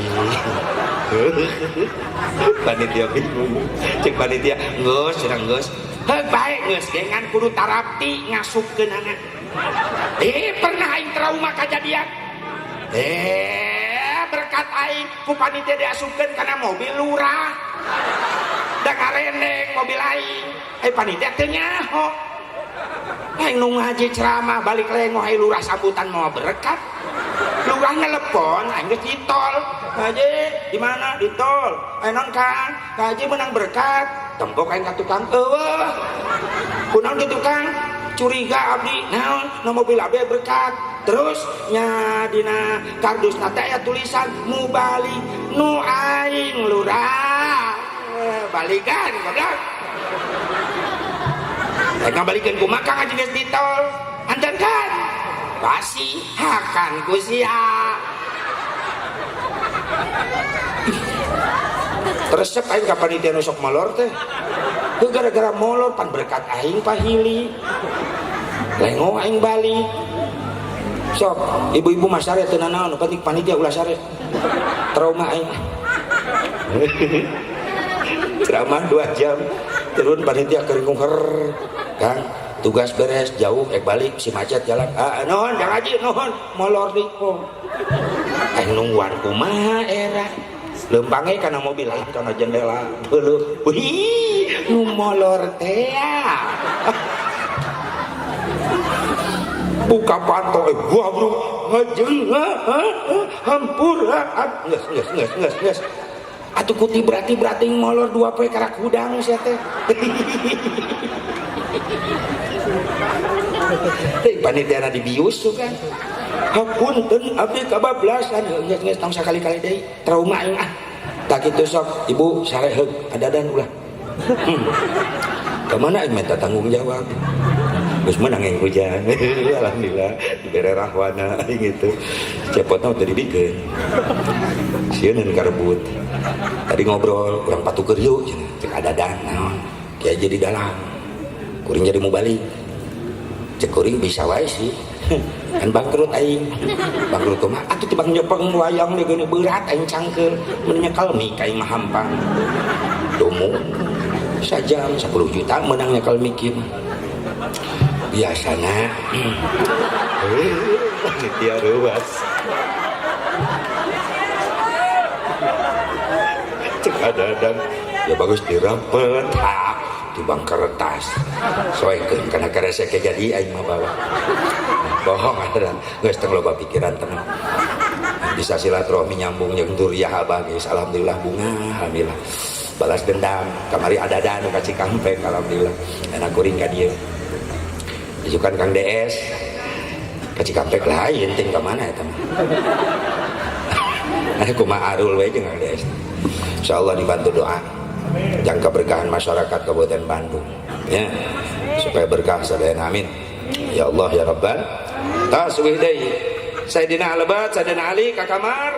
Panitia bingung, cek panitia geus sedang geus. Heuh bae geus dengan kudu tarapti ngasupkeun anak. Pernah aing trauma kejadian. Berkat aing ku panitia diasupkeun kana mobil lurah. Da karendeng mobil aing. Panitia teu nyaho. Aing nu ngaji ceramah balik lengoh lurah sambutan mau berkat. Lurah nelepon aing geus ditol. Haji di mana? Di tol. Non Kang, Haji menang berkat. Tembok aing ka tukang eueuh. Kunaon di tukang? Curiga abdi naon nu mobil abdi berkat. Terus nya dina kardusna teh aya tulisan mubalik nu aing lurah. Balikan goblok. Aing ngabalikeun kumaha Kang Haji geus di tol. Anten kan? Pasti hakan ku sia. Teresep aing ka panitia nu sok molor teh. Gara-gara molor pan berkat aing pahili. Lengo aing balik. Sok, ibu-ibu masare teu naon, penting panitia ulah sare. Trauma aing. Ceramah 2 jam. Turun panitia keringung her. Kang, tugas beres jauh balik si macet jalan. Nuhun Kang Haji nuhun molor di ko. Aing nungguan kumaha era. Lempangnya karena mobil lain karena jendela belum wih molor teh buka panto gua bro ngajeng hampur nges atuh kuti berarti molor 2 poe karak hudang sia teh panitia dibius tuh kan hapunten abdi kabablasan geus tong sakali-kali deui trauma aing tak kitu sok ibu sareheug adadan ulah ka mana aing minta tanggung jawab geus menang aing hujan alhamdulillah dibere rahwana gitu cepotna teu dibikeun sieun karebut tadi ngobrol urang patukeun yeuh cek adadan naon kieu jadi dalam kuring jadi mau balik cek kuring bisa wae sih kan bangkrut aing bangkrut mah atuh tibang nyepeng wayang deui geuning berat aing cangkeul mun nyekal mik aing mah hampang domo sajam 10 juta menang nyekal mik mah biasana dia ruas cek ada ya bagus dirapet tibang kertas soekeun kana karese jadi aing mah bawa bohong ada geus teu loba pikiran tenang bisa silaturahmi nyambung jeung duriah abah geus alhamdulillah bunga alhamdulillah balas dendam kamari adadan ka Cikampek alhamdulillah enak kuring ka dieu dijukan Kang DS ka Cikampek lain ting ka mana eta mah kumaha arul we jeung Kang DS insyaallah dibantu doa jangka berkahan masyarakat Kabupaten Bandung ya supaya berkah sadayana amin ya Allah ya Rabbal taswih deui Sayyidina Al-Bad Sayyidina Ali ka kamar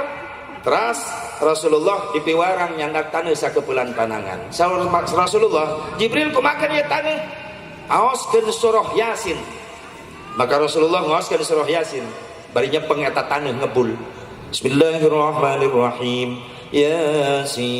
teras Rasulullah dipiwarang nyandak taneuh sakepulan panangan saur Rasulullah Jibril kumaha ieu taneuh aoskeun surah Yasin maka Rasulullah ngaoskeun surah Yasin bari nyepeng eta taneuh ngebul Bismillahirrahmanirrahim Yasin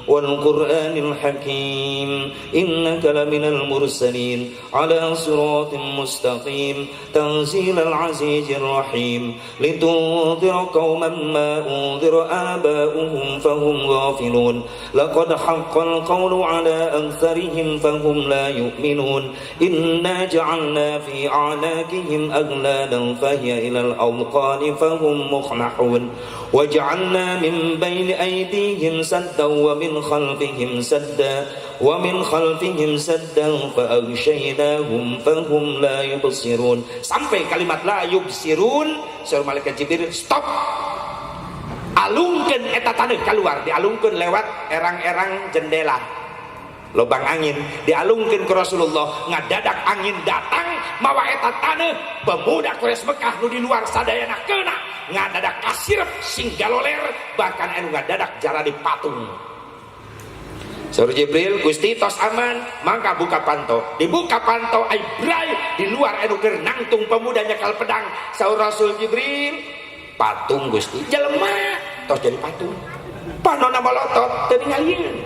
wal Qur'anil Hakim innaka laminal mursalin ala siratin mustaqim tanzilal azizir rahim litunzira qauman ma unzira aba'uhum fahum ghafilun laqad haqqal qawlu ala aktharihim fahum la yu'minun inna ja'alna fi a'naqihim aghlalan fahiya ilal awqani fahum muqmahun waja'alna min bayni aydihim saddan wa min khalfihim saddan wa min khalfihim saddan fa aghshaynahum fahum la yubsirun sampai kalimat la yubsirun saur malaikat Jibril stop alungkeun eta taneuh keluar dialungkeun lewat erang-erang jendela lobang angin dialungkeun ke Rasulullah ngadadak angin datang mawa eta taneuh pemuda Quraisy Mekah nu di luar sadayana keuna ngadadak kasirep sing galoler bahkan anu ngadadak jara di patung saur Jibril Gusti tos aman mangka buka panto dibuka panto ai brai di luar anu keur nangtung pemuda nyekal pedang saur Rasul Jibril patung Gusti jelema tos jadi patung panonna malotot teu ningalieun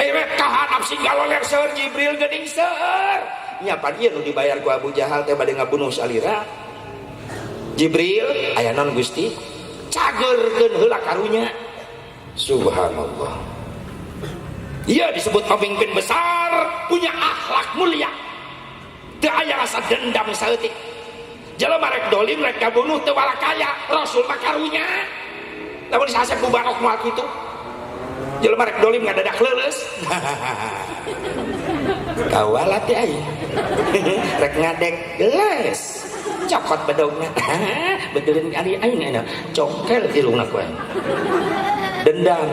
ai we kahanap sing galoler saur Jibril geuning seueur nya pan ieu nu dibayar ku Abu Jahal teh bade ngabunuh salira Jibril aya naon Gusti cageurkeun heula karunya subhanallah ia disebut pemimpin besar punya akhlak mulia teu aya rasa dendam saeutik jelema rek dolim rek kabunuh teu walakaya Rasul mah karunya Lamun si Asep Mubarok moal kitu. Jelema rek dolim ngadadak leuleus. Kawalat teh aya. Rek ngadek geus. Cokot bedogna. Bedeulin ari aing congkel irungna ku aing. Dendam.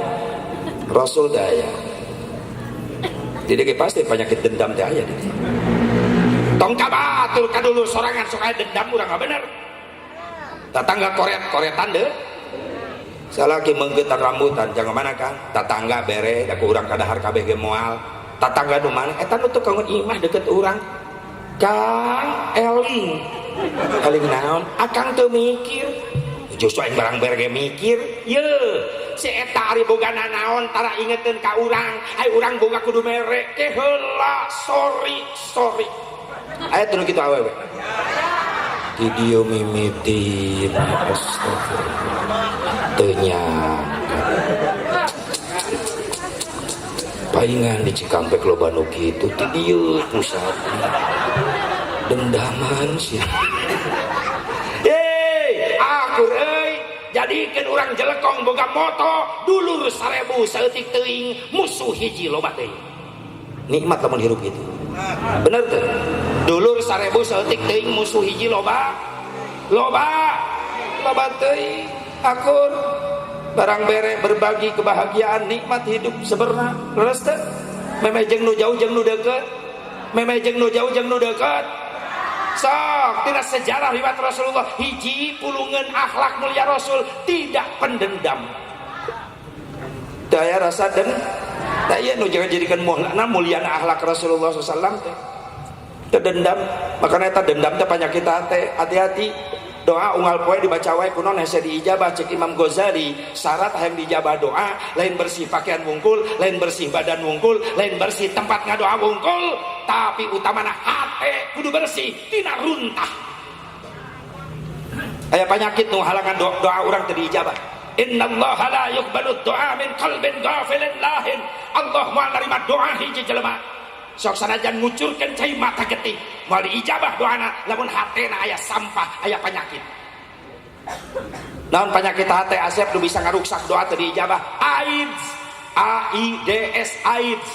Rasul teh aya. Jadi pasti penyakit dendam teh aya. Tong kabatur kadulur sorangan sok aya dendam urang bener. Tatangga koret-koretan deh. Salaki menggetar rambutan jangan mana kan? Tatangga bere da ku urang kadahar kabeh ge moal. Tatangga nu mana? Eta nu teu kangen imah deket urang. Kang Eling. Eling naon? Akang teu mikir. Justru aing barang bere ge mikir. Yeuh, si eta ari bogana naon tara ingeteun ka urang. Ai urang boga kudu mere. Ke heula, sorry. Aya teu kitu awewe. Video mimitin astagfirullah ternyata palingan di Cikampek loba nu kitu ti dieu pusatna dendaman sia akur euy jadikeun urang jelekong boga moto dulur 1000 saeutik teuing musuh hiji loba teuing nikmat lamun hirup gitu bener tuh dulur 1000 saeutik teuing musuh hiji loba teuing akur barang bere berbagi kebahagiaan nikmat hidup seberna leres teh memejeng nu jauh jeung nu deukeut sok tina sejarah riwayat Rasulullah hiji pulungan akhlak mulia Rasul tidak pendendam daya rasa dan daya nu jangan jadikan muliana akhlak Rasulullah SAW teh dendam makanya eta dendam teh penyakit hati hati-hati doa unggal poe dibaca wae kunaon hese diijabah cek Imam Ghazali syarat hayang dijabah doa lain bersih pakaian wungkul lain bersih badan wungkul lain bersih tempat ngadoa wungkul tapi utamana hate kudu bersih tina runtah aya penyakit nu halangan doa urang teu diijabah innallaha la yuqbalu du'a min qalbin ghafilin lahin Allah moal narima doa hiji jelema sok sanajan ngucurkeun cai mata getih moal diijabah doana lamun hatena aya sampah aya penyakit naon penyakit hate Asep nu bisa ngaruksak doa teu diijabah AIDS AIDS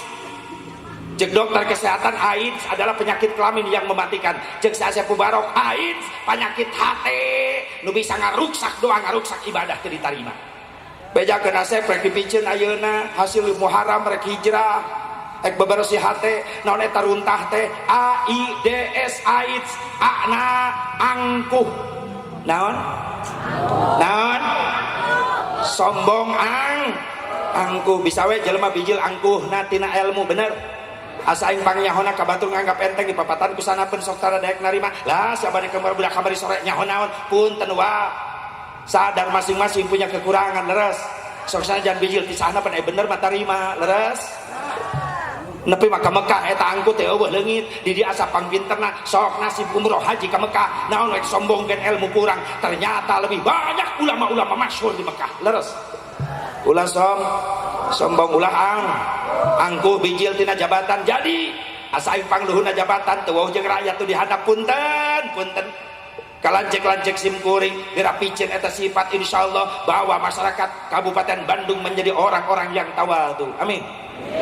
Cek dokter kesehatan AIDS adalah penyakit kelamin yang mematikan. Cek Asep Mubarok AIDS penyakit hati nu bisa ngaruksak doa ngaruksak ibadah teu ditarima. Bejakeun Asep rek dipicieun ayeuna hasil Muharram rek hijrah ek bebersih hati naon eta runtah teh AIDS ana angkuh naon sombong angkuh bisa we jelema bijil angkuhna tina ilmu bener asa aing pangnyahoana ka batur nganggap enteng di papatan kusanapeun sok tara daek narima lah sabade kembar budak kamari sore nyaho naon punten wa sadar masing-masing punya kekurangan leres sok sanajan bijil tisahna pan bener mah tarima leres nepi mah ka Mekah eta angkuh teh eueuh leungit di dieu asa pangpinterna sok nasib umroh haji ka Mekah naon rek sombongkeun ilmu kurang ternyata lebih banyak ulama-ulama masyhur di Mekah leres ulah sombong ulah angkuh bijil tina jabatan jadi asa aing pangluhurna jabatan teu weuh jeung rakyat teu dihadap punten kalancek-lancek simkuring dirapicieun eta sifat insyaallah bahwa masyarakat Kabupaten Bandung menjadi orang-orang yang tawadhu amin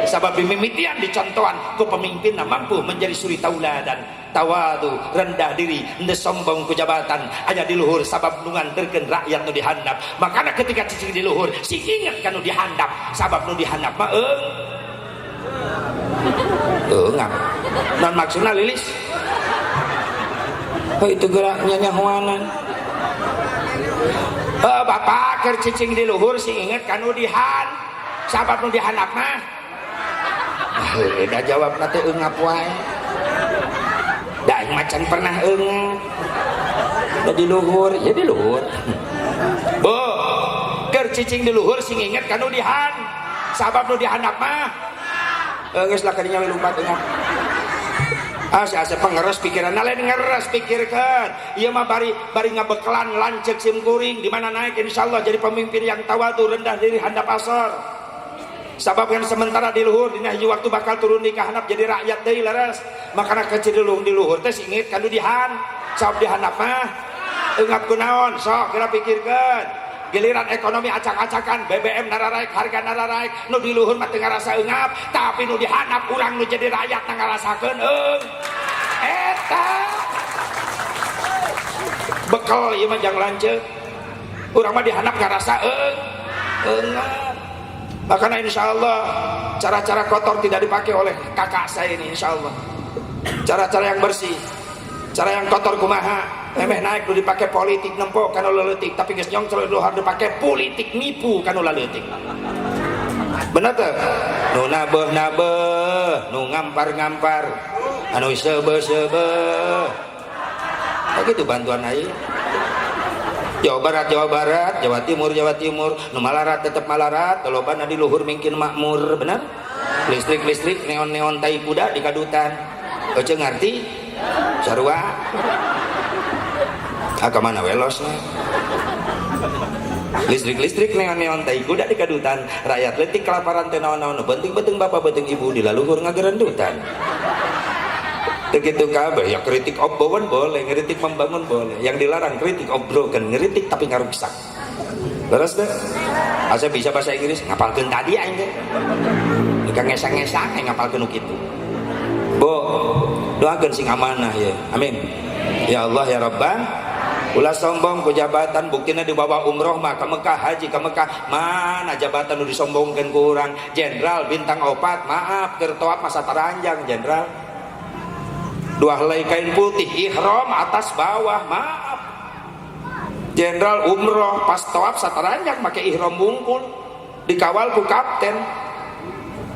sabab mimitian dicontohan ku pemimpinna mampu menjadi suri tauladan tawadhu rendah diri henteu sombong ku jabatan aya di luhur sabab nu nganterkeun rakyat nu dihandap makana ketika cicing di luhur si inget ka nu dihandap sabab nu dihandap mah ngap non maksudna lilis itu geraknya nyahuanan bapak keur cicing di luhur si inget ka nu dihan sabab nu dihandap mah udah jawab nanti engap wae dah macan pernah engap udah di luhur ya di luhur bu ker cicing di luhur sing inget kanu dihan sabab nu dihandap mah geus lah kadinya lumpat engap si Asep ngeres pikiran lain ngeres pikirkan ieu mah bari ngabekelan lancek simkuring di mana naik insyaallah jadi pemimpin yang tawadhu rendah diri handap asor sabab kan sementara di luhur dina hiji waktu bakal turun di kahanap jadi rakyat deui leres makana kecil di luhur teh singit kanu dihan sabab dihandap mah eungap kunaon sok kira pikirkeun giliran ekonomi acak-acakan, BBM nararaik, harga nararaik, nu di luhur mah teu ngarasa eungap, tapi nu dihandap urang nu jadi rakyat ngarasakeun eta bekal ieu mah jang lanceuk. Urang mah dihandap ngarasa eungap. Makanya insya Allah cara-cara kotor tidak dipakai oleh kakak saya ini, insya Allah cara-cara yang bersih. Cara yang kotor kumaha emeh naik dulu dipakai politik nempok kanu leutik, tapi geus nyongcol dulu harus dipakai politik nipu kanu leutik. Bener teh? Nu nabeuh-nabeuh, nu ngampar-ngampar, anu seubeuh-seubeuh. Begitu bantuan aing. Jawa Barat, Jawa Timur, nu malarat tetap malarat, lobana di luhur mungkin makmur, bener? Listrik, neon tai kuda di kadutan. Ece ngarti? Sarua kemana welosnya listrik neon tai kuda di kadutan, rakyat letik kelaparan teh naon-naon, penting bapak penting ibu di laluhur ngagerendutan. Begitu kabeh ya, kritik obrolan boleh, ngeritik membangun boleh, yang dilarang kritik obrolan, ngeritik tapi ngarusak. Terus deh asa bisa bahasa Inggris ngapalkeun tadi aing teh dika ngesang-ngesang ngapalkeun nu kitu. Bo, doakan sing amanah ya, amin ya Allah ya Rabbah. Ulah sombong ku jabatan, buktinya dibawa umroh mah ke Mekah, haji ke Mekah, mana jabatan udah disombongkan ku urang. Jenderal bintang 4, maaf keur toap masa taranjang jenderal, 2 helai kain putih ihram atas bawah, maaf jenderal umroh pas toap sataranjang make ihram bungkul, dikawal ku kapten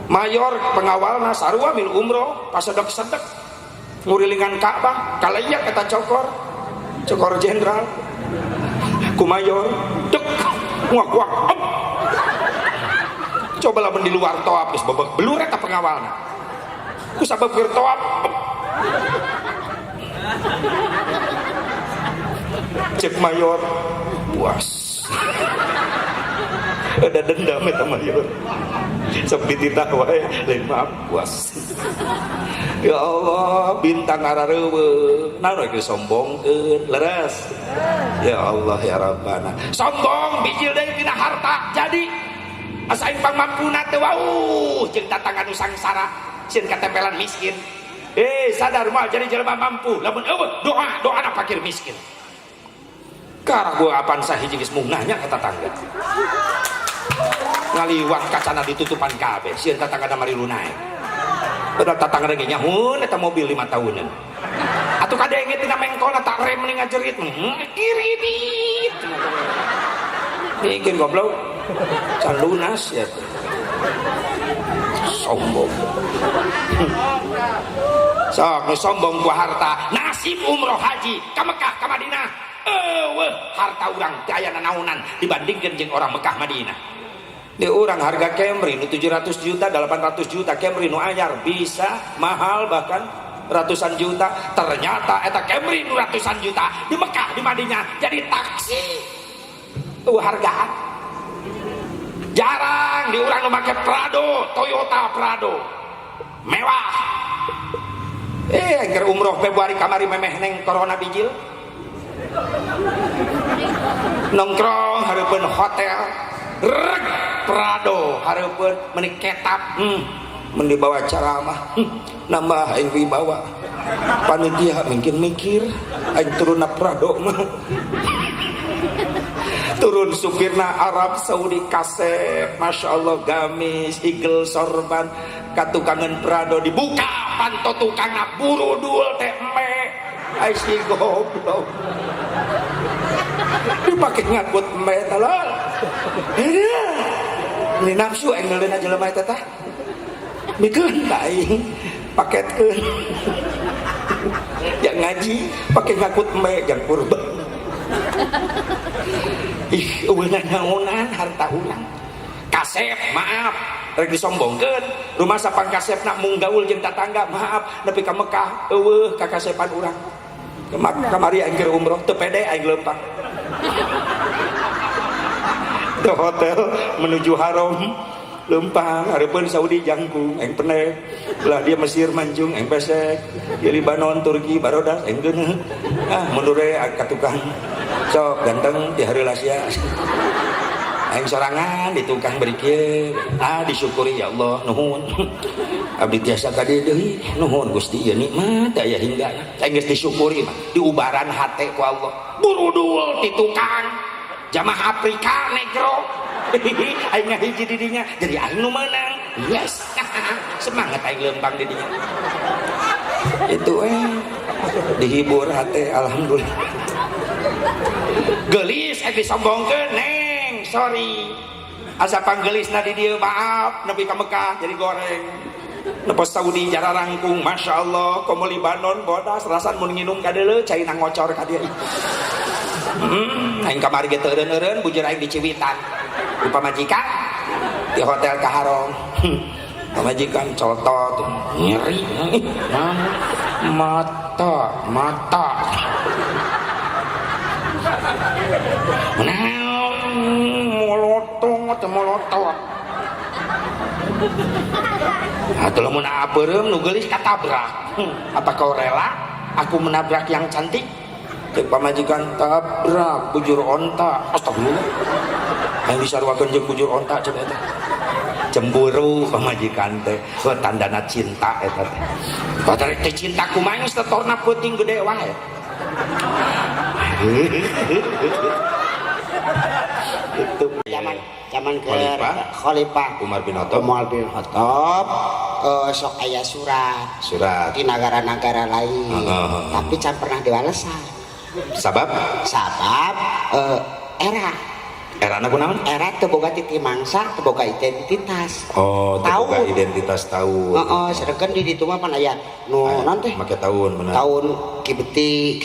mayor pengawalna sarua mil umroh pas sedek-sedek ngurilingan Ka'bah kalayak eta cokor jenderal ku mayor dek nguak coba lamun di luar toap geus bebek belur eta pengawalna ku sabab keur toap cek mayor puas ada dendam eta mayor sok dititah wae lain maaf puas. Ya Allah bintang arareuweung naon we sombongkeun leres. Ya Allah ya Rabbana sombong bijil deui tina harta jadi asa aing pangmampuna teu wauh jeung tatangan nu sangsara sieun katempelan miskin. Sadar moal jadi jelema mampu lamun eueuh doa fakir miskin. Karena gua apaan sahiji geus mungnahnya ka tatangga ngaliwat kacana ditutupan kabeh sieun tatangga mari lunae udah tatangga ge nyahun eta mobil 5 tahunan atuh kadenge tina mengkolna tak rem mending ngajerit kiridit bikin goblok can lunas ya sombong sok nu sombong ku harta nasib umroh haji ka Mekah ka Madinah harta urang teu aya nanaonan dibandingkeun jeung orang Mekah Madinah. Di urang harga Camry nu 700 juta 800 juta Camry nu anyar bisa mahal bahkan ratusan juta, ternyata eta Camry nu ratusan juta di Mekah di Madinah jadi taksi hargaan jarang di urang nu make Prado, Toyota Prado mewah. Angker umroh Februari kamari memeh neng corona bijil nongkrong hareupeun hotel reg Prado hareupeun meuni ketap mun dibawa ceramah nambah aing wibawa panitia mungkin mikir aing turunna Prado mah turun supirna Arab Saudi kasep Masya Allah gamis igel sorban katukangan Prado dibuka panto tukangna burudul teh me ai si goblok dipake ngakut me tolol ini nafsu aing ngeuleuna jelema eta tah mikeun da aing paketkeun yang ngaji pake ngakut me jang kurban eueuh naonan harta urang kasep maaf rek disombongkeun rumah sapang kasepna mung gaul jeung tatangga maaf nepi ka Mekah eueuh kakasepan urang kamari aing keur umroh teu pede aing leumpang ke hotel menuju haram leumpang hareupeun Saudi jangkung aing peneh lah dia Mesir manjung aing pesek di Libanon Turki barodas aing geuneuh mun dure ka tukang sok ganteng di hareula sia aing sorangan di tukang beri kieu disyukuri ya Allah nuhun abdi tiasa ka dieu deui nuhun Gusti ieu nikmat aya hingga aing geus disyukuri mah diubaran hate ku Allah buru duul ti tukang jamaah Afrika negro aing ngahiji di dinya jadi aing nu meunang yes semangat aing leumpang di dinya itu dihibur hate alhamdulillah gelis disombongkeun neng sorry asa panggelisna di dieu maaf nepi ka Mekah jadi goreng nepos Saudi jara rangkung Masya Allah komo Libanon bodas rasan mun nginum ka deuleu cai na ngocor ka dieu aing kamari ge teu eureun bujur aing di Ciwitan di pamajikan di hotel Kaharong pamajikan cotot nyeri mata molotot atau lamun abeurem nu geulis katabrak apa kau rela aku menabrak yang cantik cek pamajikan tabrak bujur onta astagfirullah yang disarwakeun jeung bujur onta cek eta cemburu pamajikan teh tandana cinta eta teh padahal teh cinta kumaha geus tetorna peuting gede wae itu zaman ke Khalifah Umar bin Khattab sok aya surat di negara-negara lain tapi can pernah diwalesan sabab era nakunaon era teu boga titi mangsa teu boga identitas tahu identitas tahu sedangkan di ditu mah pan aya nu naon teh make tahun bener tahun Kibti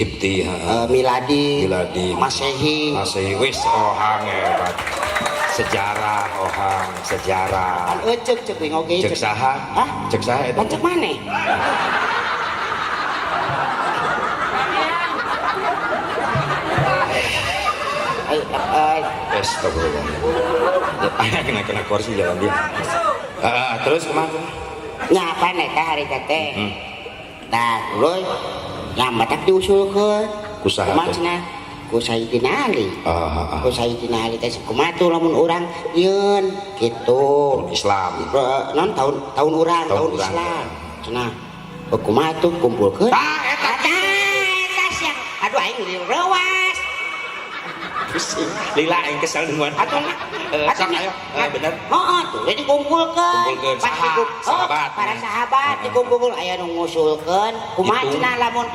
miladi Masehi wis ohang hebat sejarah kan cek oge cek saha eta cek maneh astagfirullah kena kursi jalan dia terus kemana nyapa neta hari teh tah ulun nyambatak diusulkeun kusaha kumaha ku Sayyidina Ali ku Sayyidina Ali teh kumaha tuh lamun urang yeun kitu Islam non tahun urang tahun Islam cenah kumaha tuh kumpulkeun eta sia aduh aing rewas lila yang kesal dengan atuh ayo bener tuh jadi kumpulkeun sahabat para sahabat dikumpul aya nu ngusulkeun kumaha cenah lamun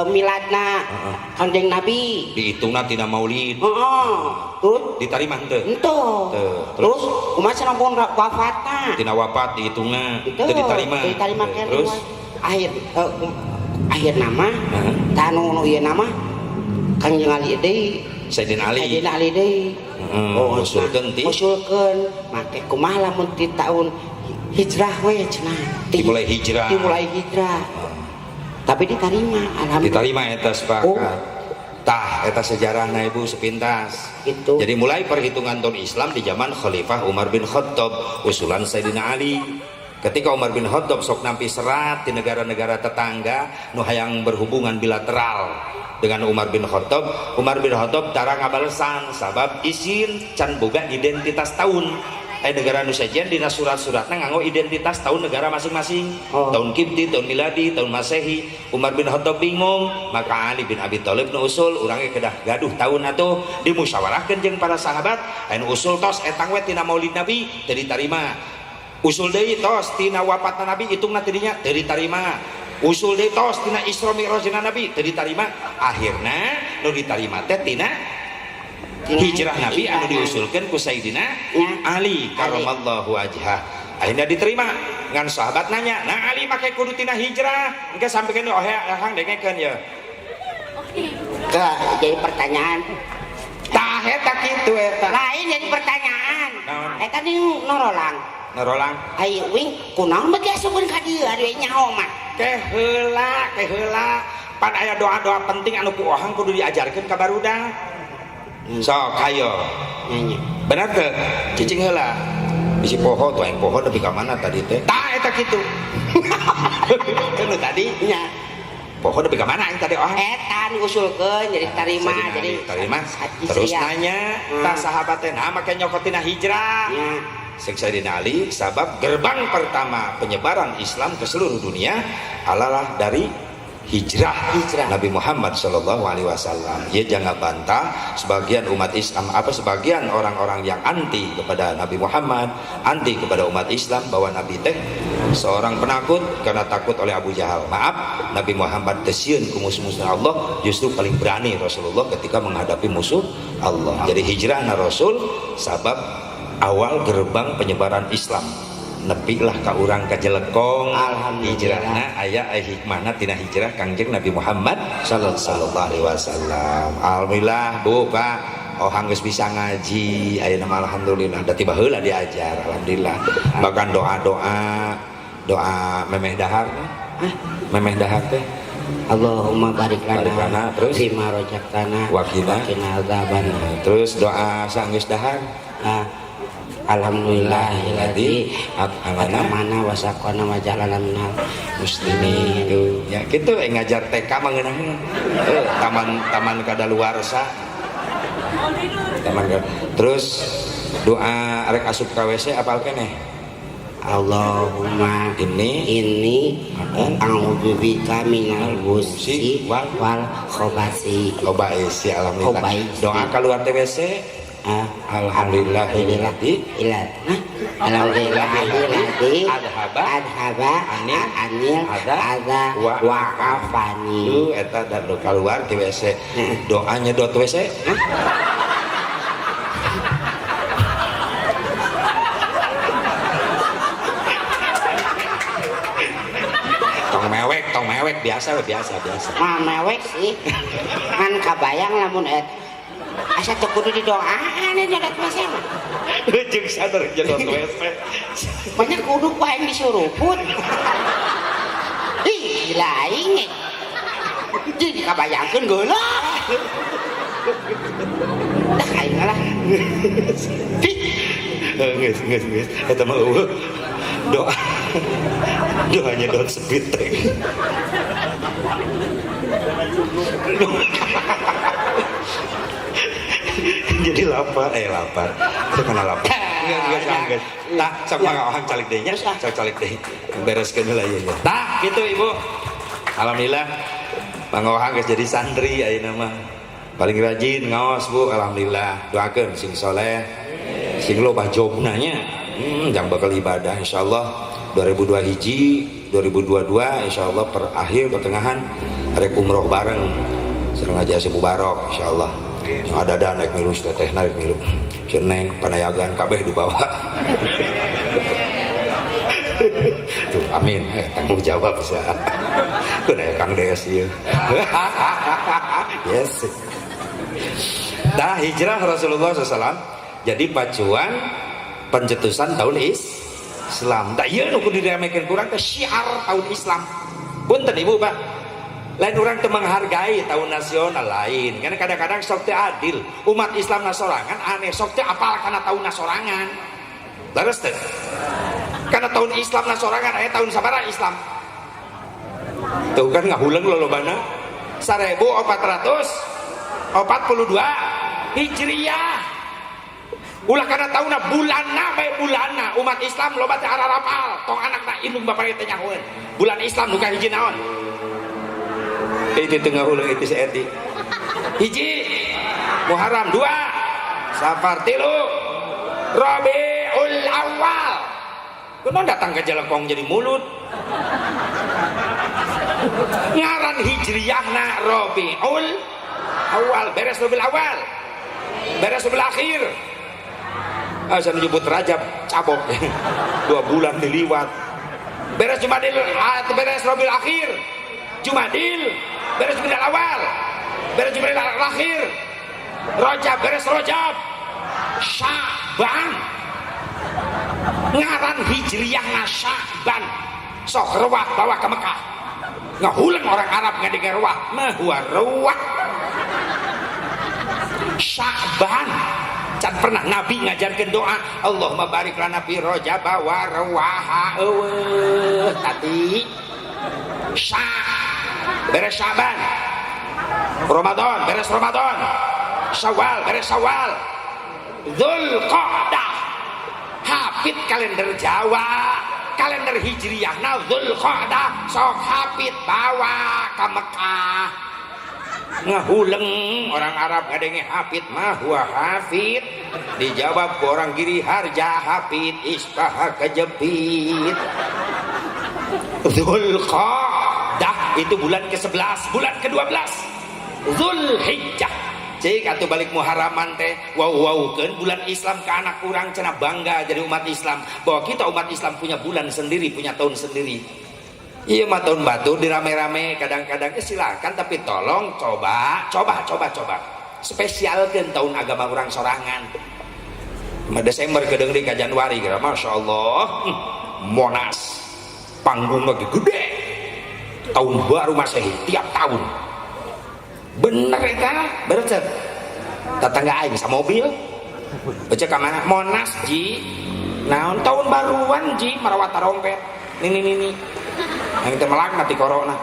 miladna Kanjeng Nabi dihitungna tina maulid terus ditarima henteu terus kumaha cenah lamun wafatna tina wafat dihitungna teu ditarima terus akhir nama tanu ieu nama Kanjeng Ali deui Sayyidina Ali deui ngusulkeun make kumaha lamun ti taun hijrah we cenah dimulai hijrah tapi diterima alhamdulillah diterima eta sepakat tah eta sejarahna ibu sepintas gitu. Jadi mulai perhitungan tahun Islam di zaman Khalifah Umar bin Khattab usulan Sayyidina Ali ketika Umar bin Khattab sok nampi serat di negara-negara tetangga nu hayang berhubungan bilateral dengan Umar bin Khattab cara ngabalesan sabab isin can boga identitas tahun negara nu sajen dina surat-suratna nganggo identitas tahun negara masing-masing tahun Kibti, tahun Miladi, tahun Masehi. Umar bin Khattab bingung maka Ali bin Abi Thalib nu usul urangnya kedah gaduh tahun atuh dimusyawarahkeun jeung para sahabat anu usul tos etang we tina maulid Nabi teu ditarima usul deui tos tina wafatna Nabi hitungna teu dinya teu ditarima usul deui tos tina Isra Mi'rajna Nabi teu ditarima akhirna nu ditarima teh tina hijrah Nabi anu diusulkeun ku Sayyidina Ali karramallahu wajhah akhirnya diterima ngan sahabat nanya nah Ali make kudu tina hijrah engke sampikeun ahang dengekeun ya jadi pertanyaan tah eta kitu eta lain jadi pertanyaan eta di norolang ayo wing kunaon bagi asukeun ka dieu ari nyaho mah teh heula pan aya doa-doa penting anu ku ohang kudu diajarkeun ka barudak sok hayo nyanyi bener teh cicing heula bisi poho tuh yang poho lebih ke mana tadi teh tak eta gitu kan tadi nya Poho tapi kemana yang tadi oh? Eta diusulkeun jadi tarima jadi tarima. haji Terus sia. nanya, tah sahabatnya nah make nyokotina hijrah. Ya. Syekh Sayyidina Ali sabab gerbang pertama penyebaran Islam ke seluruh dunia adalah dari hijrah Nabi Muhammad Shallallahu Alaihi Wasallam. Ya jangan bantah sebagian umat Islam sebagian orang-orang yang anti kepada Nabi Muhammad, anti kepada umat Islam bahwa Nabi teh seorang penakut karena takut oleh Abu Jahal. Maaf, Nabi Muhammad tesieun ku musuh-musuh Allah justru paling berani Rasulullah ketika menghadapi musuh Allah. Jadi hijrah na Rasul sabab awal gerbang penyebaran Islam. Nepi lah ka urang ka Jelekong hijrahna aya hikmahna tina hijrah Kangjeng Nabi Muhammad sallallahu alaihi wasallam. Alhamdulillah Bu Pak ohang geus bisa ngaji ayeuna mah alhamdulillah da tiba heula diajar alhamdulillah. Bahkan doa memeh dahar teh Allahumma barik lana terus fima rojaktana wakina azaban. Terus doa sanggeus dahar Alhamdulillahilladzi atamana wa saqana wa jalana minal muslimin. Ya kitu ngajar TK mah ngeunaheun. Taman kadaluarsa. Terus doa rek asup ka WC apal keneh. Allahumma inni a'udzubika minal khubuthi wal khabasi. Khabasi alhamdulillah. Doa keluar teh WC alhamdulillahilladzi adhaba anil adza wa afani. Eta dan keluar di WC doa nyedot WC tong mewek biasa mah mewek sih kan kabayang lamun asa teu kudu didoaan nyedot WC mah jeung sadar nyedot WC banyak kudu ku aing disuruput ih gila aing jadi kabayangkeun geuleuh dah aing lah geus eta mah eueuh doa nyedot speed jadi lapar itu karena lapar enggak tak sama orang calik deh nya calik deh bereskeun heula ieu tah gitu Ibu alhamdulillah pangohang geus jadi santri ayeuna mah paling rajin ngaos Bu alhamdulillah doakeun sing soleh sing loba jobna nya jang bakal ibadah insyaallah 2002 hiji 2022 insyaallah per akhir pertengahan rek umroh bareng sareng Haji Asyik Mubarok insyaallah. Ada naik milu teh naik milu ceneng panayagan kabeh dibawa tuh amin tanggung jawab bisa kuna Kang Des ieu yes dah hijrah Rasulullah SAW jadi pacuan pencetusan tahun Islam da ieu nu kudu diramekeun kurang teh syiar tahun Islam punten Ibu Pak lain orang teu menghargai tahun nasional lain karena kadang-kadang sok teu adil umat Islam nasorangan aneh sok teu apal kana tahun nasorangan leres teh karena tahun Islam nasorangan aya tahun sabaraha Islam tuh kan ngahuleung lolobana 1442 Hijriyah ulah kana tahunna bulanna bae bulanna umat Islam loba teh ararapal tong anakna indung bapake teh nyahoeun bulan Islam nu ka hiji naon itu tengah ulang itu seeti hiji Muharram 2 Safar 3 Rabiul Awal kunaon datang ke Jelekong jadi mulut ngaran hijriyahna Rabiul Awal beres Rabiul Awal beres Rabiul Akhir asa nyebut Rajab cabok 2 bulan diliwat beres Jumadil beres Rabiul Akhir Jumadil beres Jumadil Awal beres Jumadil Akhir Rajab beres Rajab Sya'ban ngaran hijriyahna Sya'ban sok rewah bawa ke Mekah ngahuleung orang Arab ngadengar rewah mah rewah Sya'ban can pernah Nabi ngajarkeun doa Allahumma barik lana fi Rajab wa rawaha eueuh tadi beres Syaban, Ramadan beres Ramadan, Syawal beres Syawal, Dzulqa'dah hafid kalender Jawa, kalender Hijriyah na Dzulqa'dah sok hafid bawa ke Mekah. Ngahuleng orang Arab ngadenge hafid mah huwa hafid, dijawab ku orang Giri Harja hafid istaha kejepit. Dzulqa'dah itu bulan ke-11, bulan ke-12 Zulhijjah cik atuh balik Muharraman teh wow-wowkeun bulan Islam ke anak kurang cenah bangga jadi umat Islam bahwa kita umat Islam punya bulan sendiri, punya tahun sendiri. Iya mah tahun batur dirame-rame kadang-kadang silakan, tapi tolong coba spesialkan tahun agama orang sorangan. Desember kedeng di ka Januari kira Masya Allah Monas panggung lagi gede tahun baru Masehi tiap tahun bener ya bener tetangga aing sama mobil baca ke mana Monas ji nah tahun baruan ji merawat tarompet ini yang kita melak nanti corona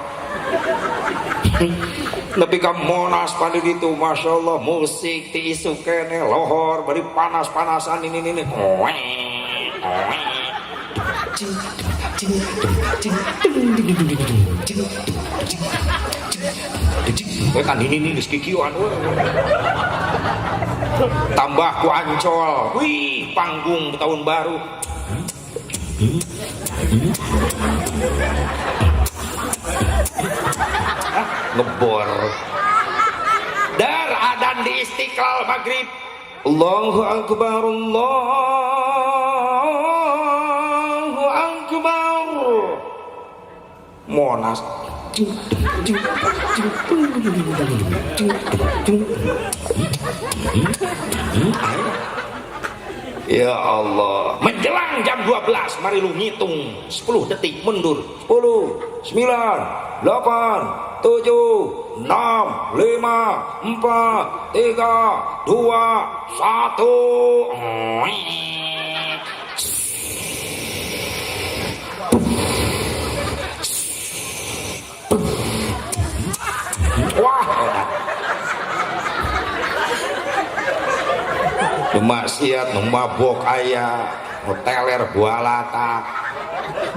tapi ke Monas pada gitu Masya Allah musik ti isu kene lohor beri panas-panasan ini kan ini diskikiuan tambah ku Ancol wih panggung tahun baru ngebor dar adan di Istiqlal maghrib Allahu Akbar Allahu Akbar Monas ya Allah menjelang jam 12 mari lu ngitung 10 detik mundur 10 9 8 7 6 5 4 3 2 1 wah maksiat mabok ayah teler bualata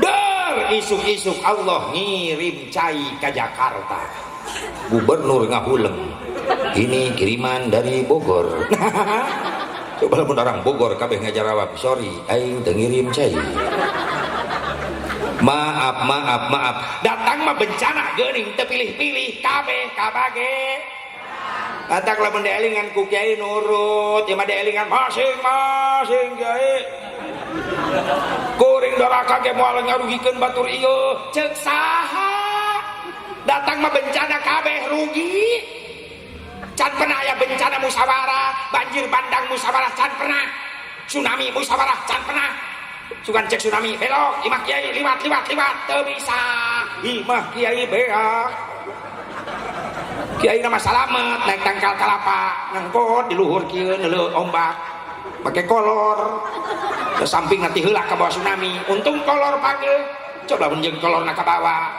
dar isuk-isuk Allah ngirim cai ke Jakarta gubernur ngahuleng ini kiriman dari Bogor coba pun orang Bogor kabeh ngajarawab sorry aing teu ngirim cai maaf datang mah bencana geuning teu pilih-pilih kabeh kabage atak lamun dielingan ku kiai nurut, ya mah dielingan masing-masing kiai. Kuring doraka ge moal ngarugikeun batur ieu, ceuk saha? Datang mah bencana kabeh rugi. Can pernah aya bencana musyawarah, banjir bandang musyawarah can pernah. Tsunami musyawarah can pernah. Sugan cek tsunami belok, imah kiai liwat teu bisa. Imah kiai beak. Kiai nama salamet naik tangkal kalapa ngangkot di luhur kieu neuleuh ombak pakai kolor ke samping nanti heula ka bawah tsunami untung kolor panggil coba mun jeung kolorna ka bawah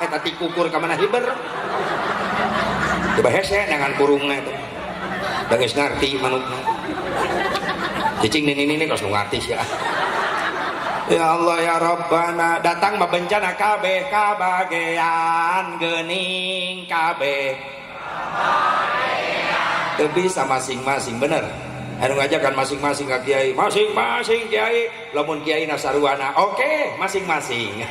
eta ti kukur ka mana hiber coba hese dengan kurungna itu da geus ngarti manukna cicing ini kos nu ngarti sia ya Allah ya Rabbana datang mah bencana kabeh kabagean geuning kabeh teu bisa masing-masing bener anu ngajakan masing-masing ka kiai masing-masing kiai lamun kiai nasaruana oke masing-masing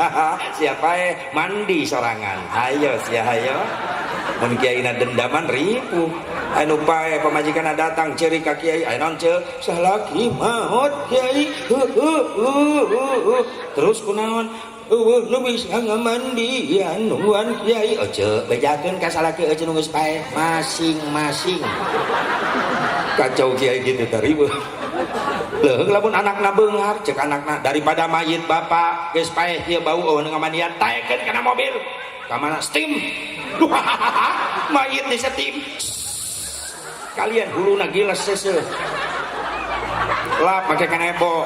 siapa mandi sorangan ayo sia hayo mun kiai na dendaman ripuh anu pae pamajikanna datang ceurik ka kiai aya naon ceuk salaki maot kiai terus kunaon nu bisa ngamandian nungguan kiai ceuk bejakeun ka salaki nu geus pae masing-masing kacau kiai gitu tari leuheung lamun anakna beungar ceuk anakna daripada mayit bapak geus pae ieu bau eueuh ngamandian taekeun kana mobil ka mana steam mayit di steam kalian huluna giles seueuh lap make kanebo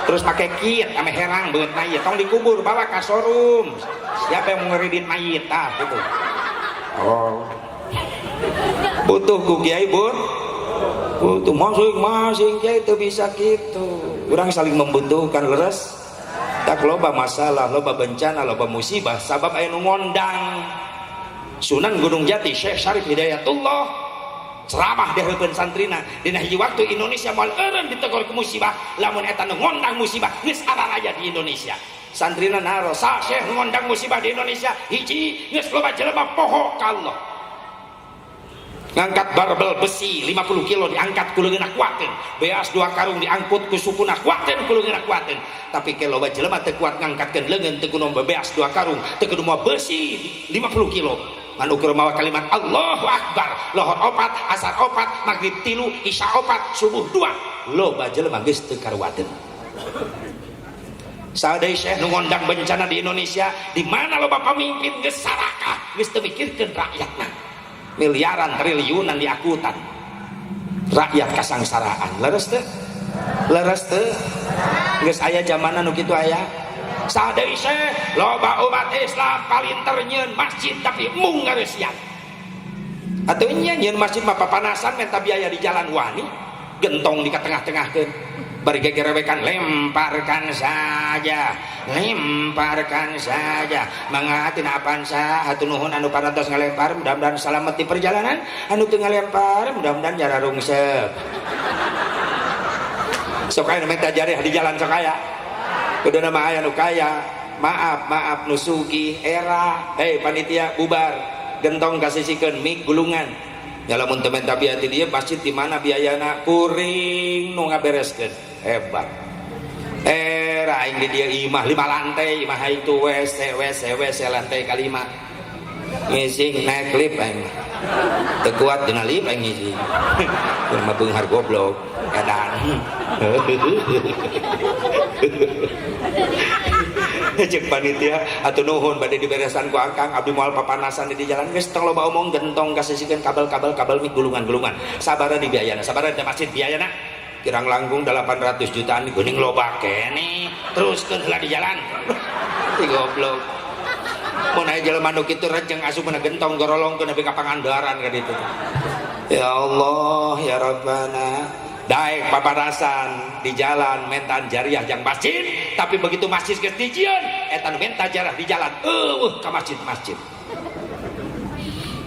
terus pakai kit ame herang beut mayit tong dikubur bawa ke showroom. Siapa yang mau ngeridin mayit gitu. Oh, butuh ku kiai butuh masing-masing kiai itu bisa gitu. Orang saling membutuhkan leres. Tak loba masalah, loba bencana, loba musibah sabab aya nu ngondang. Sunan Gunung Jati Syekh Syarif Hidayatullah ceramah daheupeun santrina dina hiji waktu Indonesia moal eureun ditegor ku musibah lamun eta nu ngondang musibah geus araraja di Indonesia. Santrina naro sa Syekh ngondang musibah di Indonesia hiji geus loba jelema poho ka Allah. Ngangkat barbel besi 50 kilo diangkat ku leungeunna kuateun, beas 2 karung diangkut ku sukuna kuateun ku leungeunna kuateun. Tapi ke loba jelema teu kuat ngangkatkeun leungeun teu kudu beas 2 karung, teu kudu moal besi 50 kilo. Manu keur mawa kalimat Allahu Akbar, lohor 4, asar 4, maghrib 3, isya 4, subuh 2. Loba jelema geus teu karuateun. Sadeui Syekh nu ngondang bencana di Indonesia, di mana loba pamimpin geus sarakah, geus teu mikirkeun rakyatna. Miliaran triliunan diakutan rakyat kasangsaraan leres teu geus aya zamana nu kitu aya. Sadeui Syekh loba umat Islam palinter nyieun masjid tapi mung ngareusian atuh nyieun masjid mah papanasan menta biaya di jalan wani gentong di tengah-tengahkeun bari gegerewekan lemparkan saja mangga tina apansa hatur nuhun anu parantos ngalempar mudah-mudahan salamet di perjalanan anu teu ngalempar mudah-mudahan jara rungsep sok aya nu minta jarih di jalan sok aya kudu nama aya nu kaya maaf nu sugih era panitia bubar gentong kasisikeun mik gulungan nya lamun teu menta biaya ti dieu masjid di mana biayana kuring nu ngabereskeun hebat. Aing di dia imah 5 lantai, imah itu WC lantai kalima. Ngising naik lift aing. Teu kuat dina lift aing ngising. Keur mah beunghar goblok edan. Cek panitia atuh nuhun bade diberesan ku Akang abdi moal papanasan di jalan geus tong loba omong gentong kasisikeun kabel mik gulungan sabaraha di biayana sabaraha di masjid biayana kirang langkung 800 jutaan geuning loba kene teruskeun heula di jalan. Ti goblok mun aya jelema nu kitu rejeng asupna gentong gorolongkeun nepi ka Pangandaran ka ditu. Ya Allah ya Rabbana daek paparasan di jalan mentan jariah jang masjid tapi begitu masjid geus dijieun eta nu menta jariah di jalan ka masjid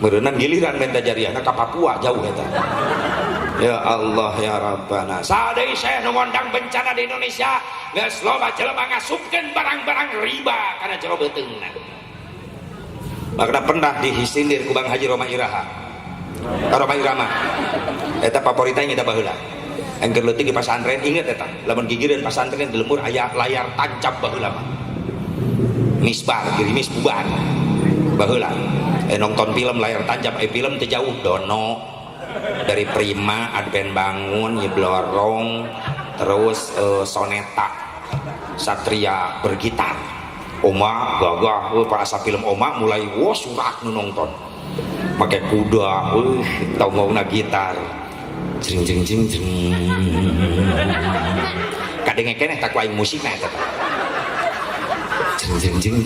meureunna giliran menta jariahna ka Papua jauh eta. Ya Allah ya Rabbana sadeui Syekh nu ngondang bencana di Indonesia geus loba jelema ngasupkeun barang-barang riba kana jero beuteungna. Makna pernah dihisindir ku Bang Haji Roma Irama eta favoritnya kita baheula engker leutik di pasantren inget eta lamun gigireun pasantren di lembur aya layar tancap baheula mah misbar gerimis bubar baheula nonton film layar tancap film teu jauh Dono dari Prima Advent Bangun Nyeblorong terus Soneta Satria bergitar Oma gagah parasa film Oma mulai surak nu nonton make kuda tau ngauna gitar jring kadenge keneh tak lain musikna eta jring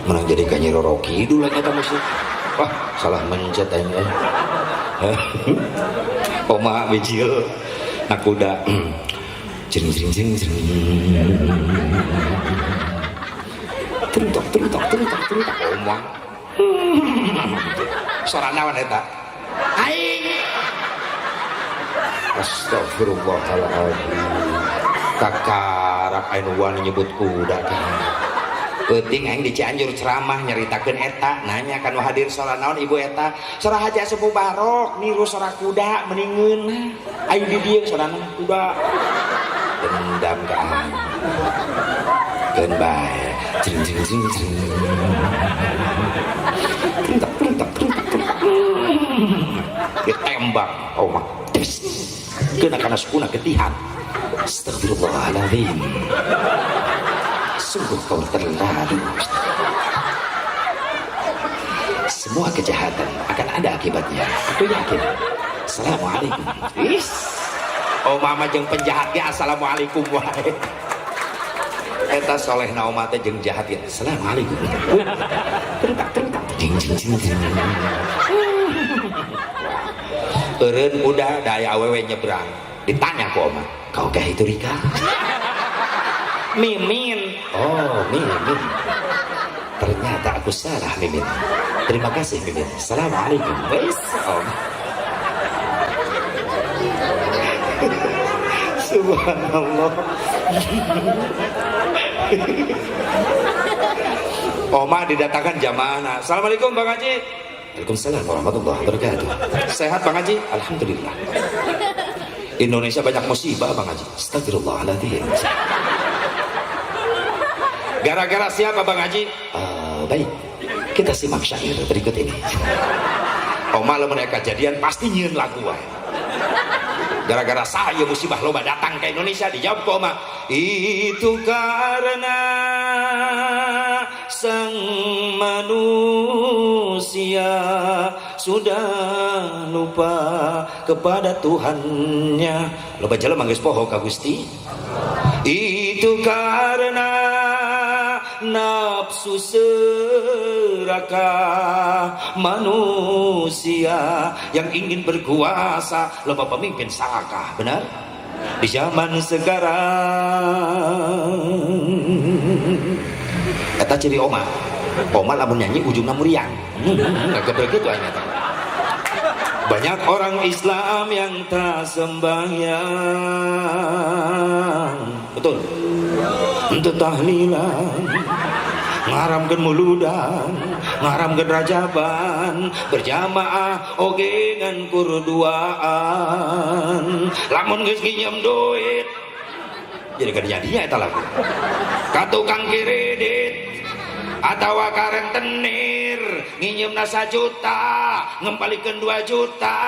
menang jadi Nyi Roro Kidul lagi eta musik. Wah, salah mencet aing Oma bijil nakuda jring Tentok Oma suara naon eta aing astagfirullahaladzim kakarap anu wani nyebut kuda kan penting aing di Cianjur ceramah nyaritakeun eta nanya kan hadir salat naon ibu eta salah Haji Sepuh Barok niru salah kuda meningeun aing di dieu salah kuda dendam ka aing keun bae jring ditembak Oma keun kana sukuna ketihan Astagfirullahaladzim. Sungguh kau terlalu. Semua kejahatan akan ada akibatnya. Aku yakin. Assalamualaikum. Is. Oh mama jeung penjahat ya assalamualaikum wae. Eta soleh na oma teh jeung jahat ya. Assalamualaikum. Terutak. Jing. Eureun udah daya awewe nyebrang. Ditanya ku oma, "Kau kah itu Rika?" Mimin. Oh, Mimin. Ternyata aku salah, Mimin. Terima kasih, Mimin. Assalamualaikum. Wes, Om. Subhanallah. Oma didatangkan jamaah. Assalamualaikum Bang Haji. Waalaikumsalam warahmatullahi wabarakatuh. Sehat Bang Haji? Alhamdulillah. Indonesia banyak musibah Bang Haji. Astagfirullahaladzim. Gara-gara siapa Bang Haji? Baik, kita simak syair berikut ini. Oma lamun aya kejadian pasti nyieun lagu wae. Gara-gara saya musibah loba datang ke Indonesia, dijawab ke Oma, itu karena sang manusia sudah lupa kepada Tuhannya. Loba jelema geus poho ka Gusti. Itu karena nafsu serakah manusia yang ingin berkuasa, loba pemimpin sarakah. Benar? Di zaman sekarang eta ciri Oma lamun nyanyi ujungna muriang. Enggak begitu anya. Banyak orang Islam yang tak sembahyang. Betul. Untuk tahlilan, ngaramkeun muludan, ngaramkeun rajaban, berjamaah oge ngan kurduaan. Lamun geus nginjem duit, jadi kejadiannya eta lagu. Ka tukang kredit atawa ka rentenir nginjemna 1 juta ngempalikeun 2 juta,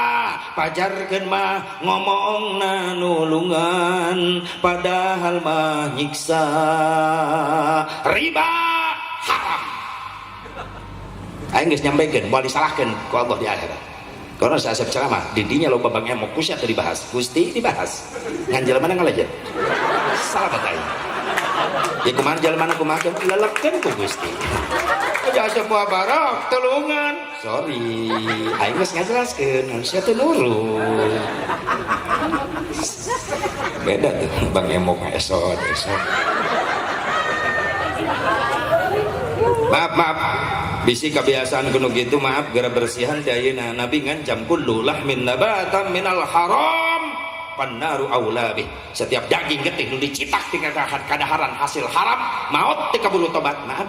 pajarkeun mah ngomongna nulungan padahal mah nyiksa. Riba haram. Aing geus nyampekeun moal disalahkeun ku Allah di akhirat. Karena saya ceramah didinya loba Bang Emok kusya teu dibahas, Gusti dibahas. Ngan jelema ngalajeun. Salamet aing. Ya kumaha jelema kumaha lelekeun ku Gusti. Jasa buah barok tulungan. Sorry, aing geus ngajelaskeun, manusia teu nurut. Beda tuh Bang Emok esot. Maaf. Bisi kebiasaan kuno gitu, maaf gara bersihan teh ayeuna. Nabi ngancam kullu lahmin nabatan minal haram pannaru aula bih. Setiap daging getih nu dicitak tina kadaharan hasil haram, maot teh kaburu tobat. Maaf.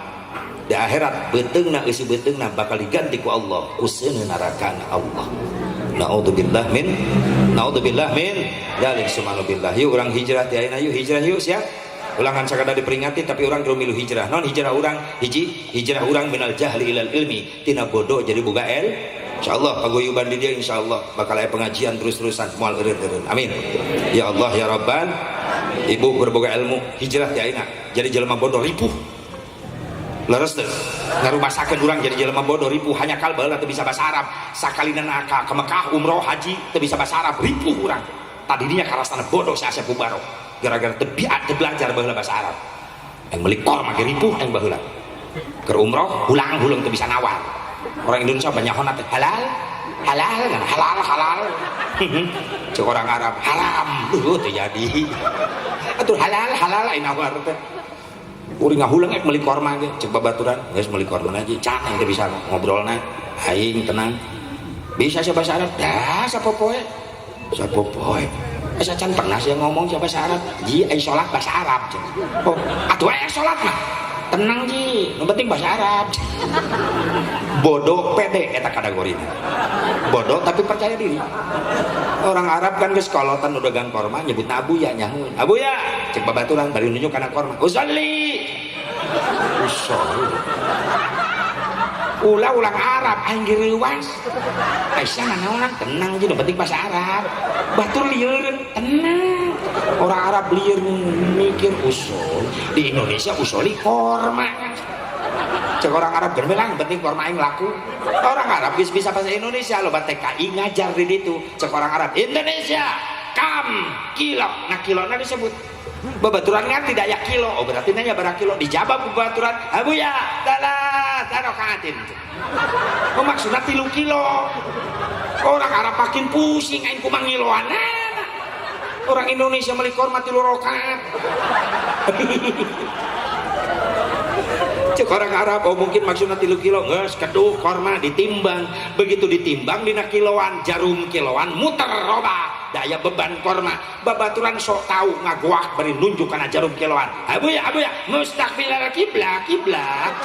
Di akhirat beteungna eusi beteungna bakal diganti ku Allah useuneun neraka Allah. Naudzubillah min dzalik subhanallah. Yuk urang hijrah ti ayeuna, yuk hijrah yuk siap. Ulangan sakada diperingati tapi orang kudu milu hijrah. Non hijrah urang hiji, hijrah urang minal jahli ilal ilmi, tina bodoh jadi boga el. Insyaallah paguyuban di dia insyaallah bakal aya pengajian terus-terusan moal eureun-eureun. Amin. Ya Allah ya Rabbal. Ibu berboga ilmu, hijrah ti ayeuna. Jadi jelema bodoh ripuh. Leres deh, ngarumasakeun urang jadi jelema bodoh ripuh, hanya kal baheula teu bisa basa Arab. Sakalina ka Mekah umroh haji teu bisa basa Arab, ripuh urang. Tadinya karastana bodoh si Asep Bubarok. Gara-gara teu belajar baheula basa Arab. Yang meuli kor make ripuh yang baheula. Keur umroh ulang teu bisa nawar. Orang Indonesia banyak honat halal. Cek orang Arab haram. Teu jadi. Atuh halal lain nawar teh. Uring ngahulang meuli korma ge cek babaturan geus meuli korma aja can teu bisa ngobrolna aing tenang bisa sia bahasa Arab dah sapopoe asa can pernah sih ngomong sia bahasa Arab ji aing salat bahasa Arab oh atuh aing salat mah tenang ji nu penting bahasa Arab bodoh pede eta kategorina bodoh tapi percaya diri. Orang Arab kan geus kolotan udah gang korma nyebutna abuya nyaheun abuya cek babaturan bari nunjuk kana korma usolli ulang Arab aing geurewas aisyah naon tenang aja nu penting bahasa Arab batur lieureun tenang Orang Arab liar mikir usul. Di Indonesia usuli korma. Cek orang Arab bermelang penting korma yang laku. Orang Arab bisa bahasa Indonesia lo TKI ngajar di situ. Cek orang Arab Indonesia kam kilo. Nah kilona disebut. Babaturan kan tidak ya kilo. Oh berarti nanya berapa kilo? Dijawab babaturan. Abu ya, dalah tarokatin. Oh maksudnya 3 kilo. Orang Arab makin pusing aing kumang ngiloan. Orang Indonesia meli korma 3 rakaat. Cek orang Arab, oh mungkin maksudnya 3 kilo, nges keduk korma ditimbang, begitu ditimbang dina kiloan, jarum kiloan muter roba, daya beban korma, babaturan sok tahu ngaguak beri nunjuk karena jarum kiloan. Abu ya, mustaqbilal kiblat.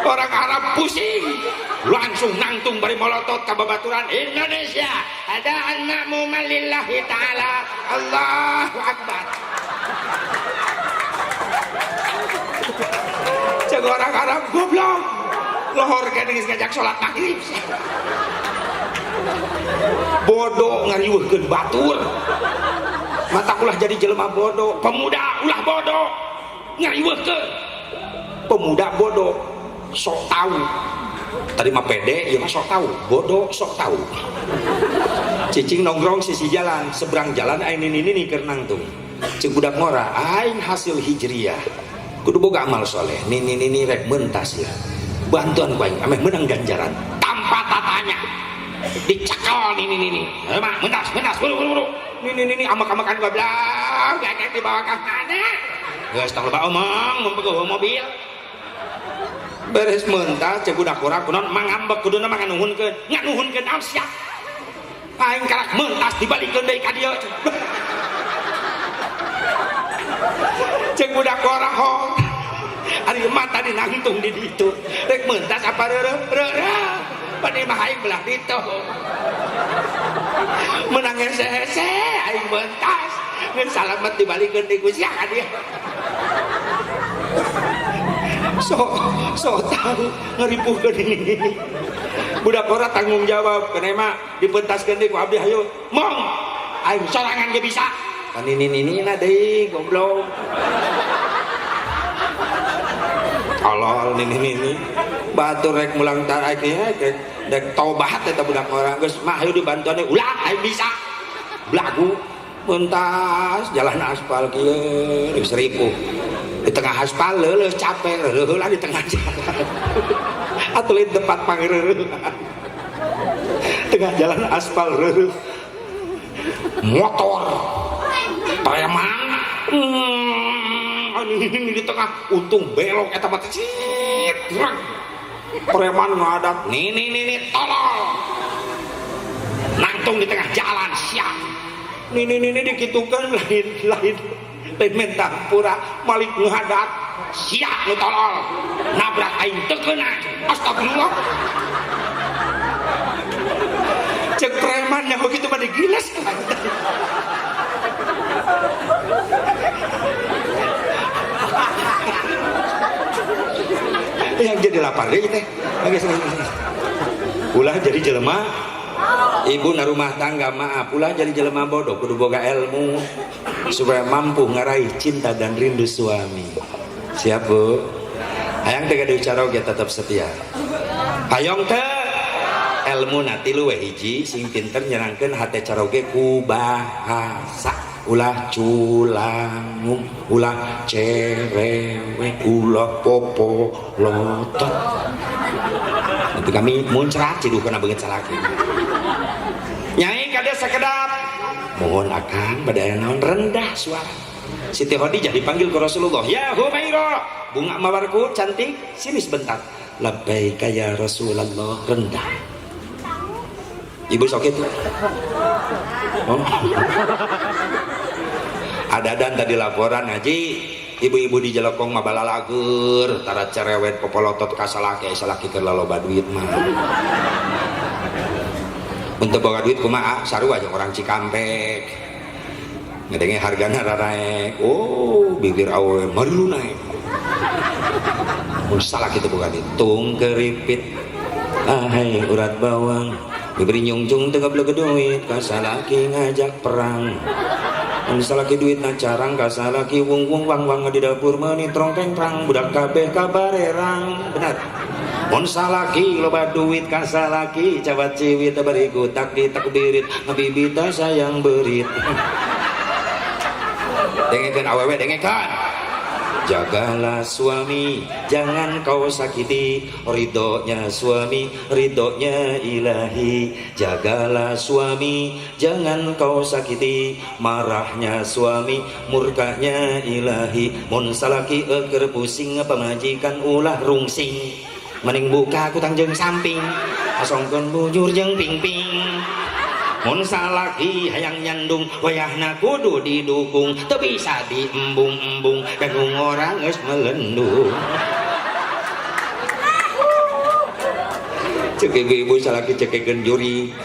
Orang Arab pusing, langsung nangtung bari molotot ke babaturan Indonesia. Ada anakmu malillahi ta'ala, Allahu Akbar. Cek orang Arab goblok lohor gadis ngajak sholat maghrib bodoh ngariweuhkeun batur mata ulah jadi jelema bodoh pemuda ulah bodoh ngariweuhkeun pemuda bodoh sok tahu tadi mah pede ya mah sok tahu bodoh sok tahu cicing nongkrong sisi jalan seberang jalan aing ini keur nangtung cek budak ngora aing hasil hijriyah kudu boga amal soleh ini rek mentas ya bantuan ku aing ameh menang ganjaran tanpa tatanya dicekal ini mentas buru ini amak-amakan goblok gak dibawa ke mana geus tong loba omong mempeguh mobil beres mentas cek budak urang kunaon mangambek kuduna nganuhunkeun naon sia aing kalak mentas dibalikeun deui ka dieu cek budak orang hong ari mata dinangtung di ditu rek mentas apa reureuh pade mah aing belah ditu menang hese aing mentas ngeun salamet dibalikeun di Gusti ka dia so tahu ngaripuhkeun ini budak orang tanggung jawab kena mah dipentaskeun deui ku abdi hayu mong aing sorangan ge bisa kan ini na deui goblok tolol ini batur rek mulang tarik dek tobat eta budak orang geus mah hayu dibantuan ulah aing bisa blagu mentas jalan aspal kieu geus ripuh di tengah aspal leuleus capek heula di tengah jalan atuh lain tempat pangreureun tengah jalan aspal reureum motor preman ini di tengah untung belok eta mah cit preman ngadat nih tolol nangtung di tengah jalan siap nih dikitukeun lain mentang pura malik ngadat siap nu tolol nabrak aing teu keuna astagfirullah cek preman yang begitu mah digiles yang jadi lapar deh teh ulah jadi jelema ibu na rumah tangga maaf ulah jadi jelema bodoh kudu boga ilmu supaya mampu ngaraih cinta dan rindu suami siap bu hayang teh kada bicara oge tetap setia hayong teh ilmu nanti luwe hiji sing pinter nyerangkeun hate caroge ku bahasa ulah culangung ulah cerewet ulah popo lotot nanti kami muncrat ciduh kena beungeut salaki nyai kada sakedap mohon akang badaya naon rendah suara Siti Khadijah dipanggil ke Rasulullah ya Humaira bunga mawarku cantik sini sebentar labbaika ya Rasulullah rendah ibu sok itu oh. Ada dan tadi laporan haji ibu-ibu di Jelekong mah balalagur tara cerewet popolotot ka salaki keur laloba duit mah untuk boga duit kumaha sarua jeung orang Cikampek ngedenge hargana raraek oh bibir awe marilu naik mun salaki teu boga duit tung keripit ahai urat bawang diberi nyungcung tengah belaga duit kasalaki ngajak perang salaki duit na carang kasalaki wung wang di dapur meni trongkeng perang budak kabeh kabarerang benar mun salaki loba duit kasalaki cabat ciwit bariku tak ditakbirit ngabibita sayang berit dengekan awewe dengekan. Jagalah suami, jangan kau sakiti, ridhonya suami, ridhonya ilahi. Jagalah suami, jangan kau sakiti, marahnya suami, murkanya ilahi. Mun salaki eker pusing, pemajikan ulah rungsing. Mending buka kutang jeung samping, asongkeun bujur jeung pingping. Mun salaki hayang nyandung wayahna kudu didukung teu bisa diembung-embung kanggo orang geus melendung cek ibu salaki cekekeun juri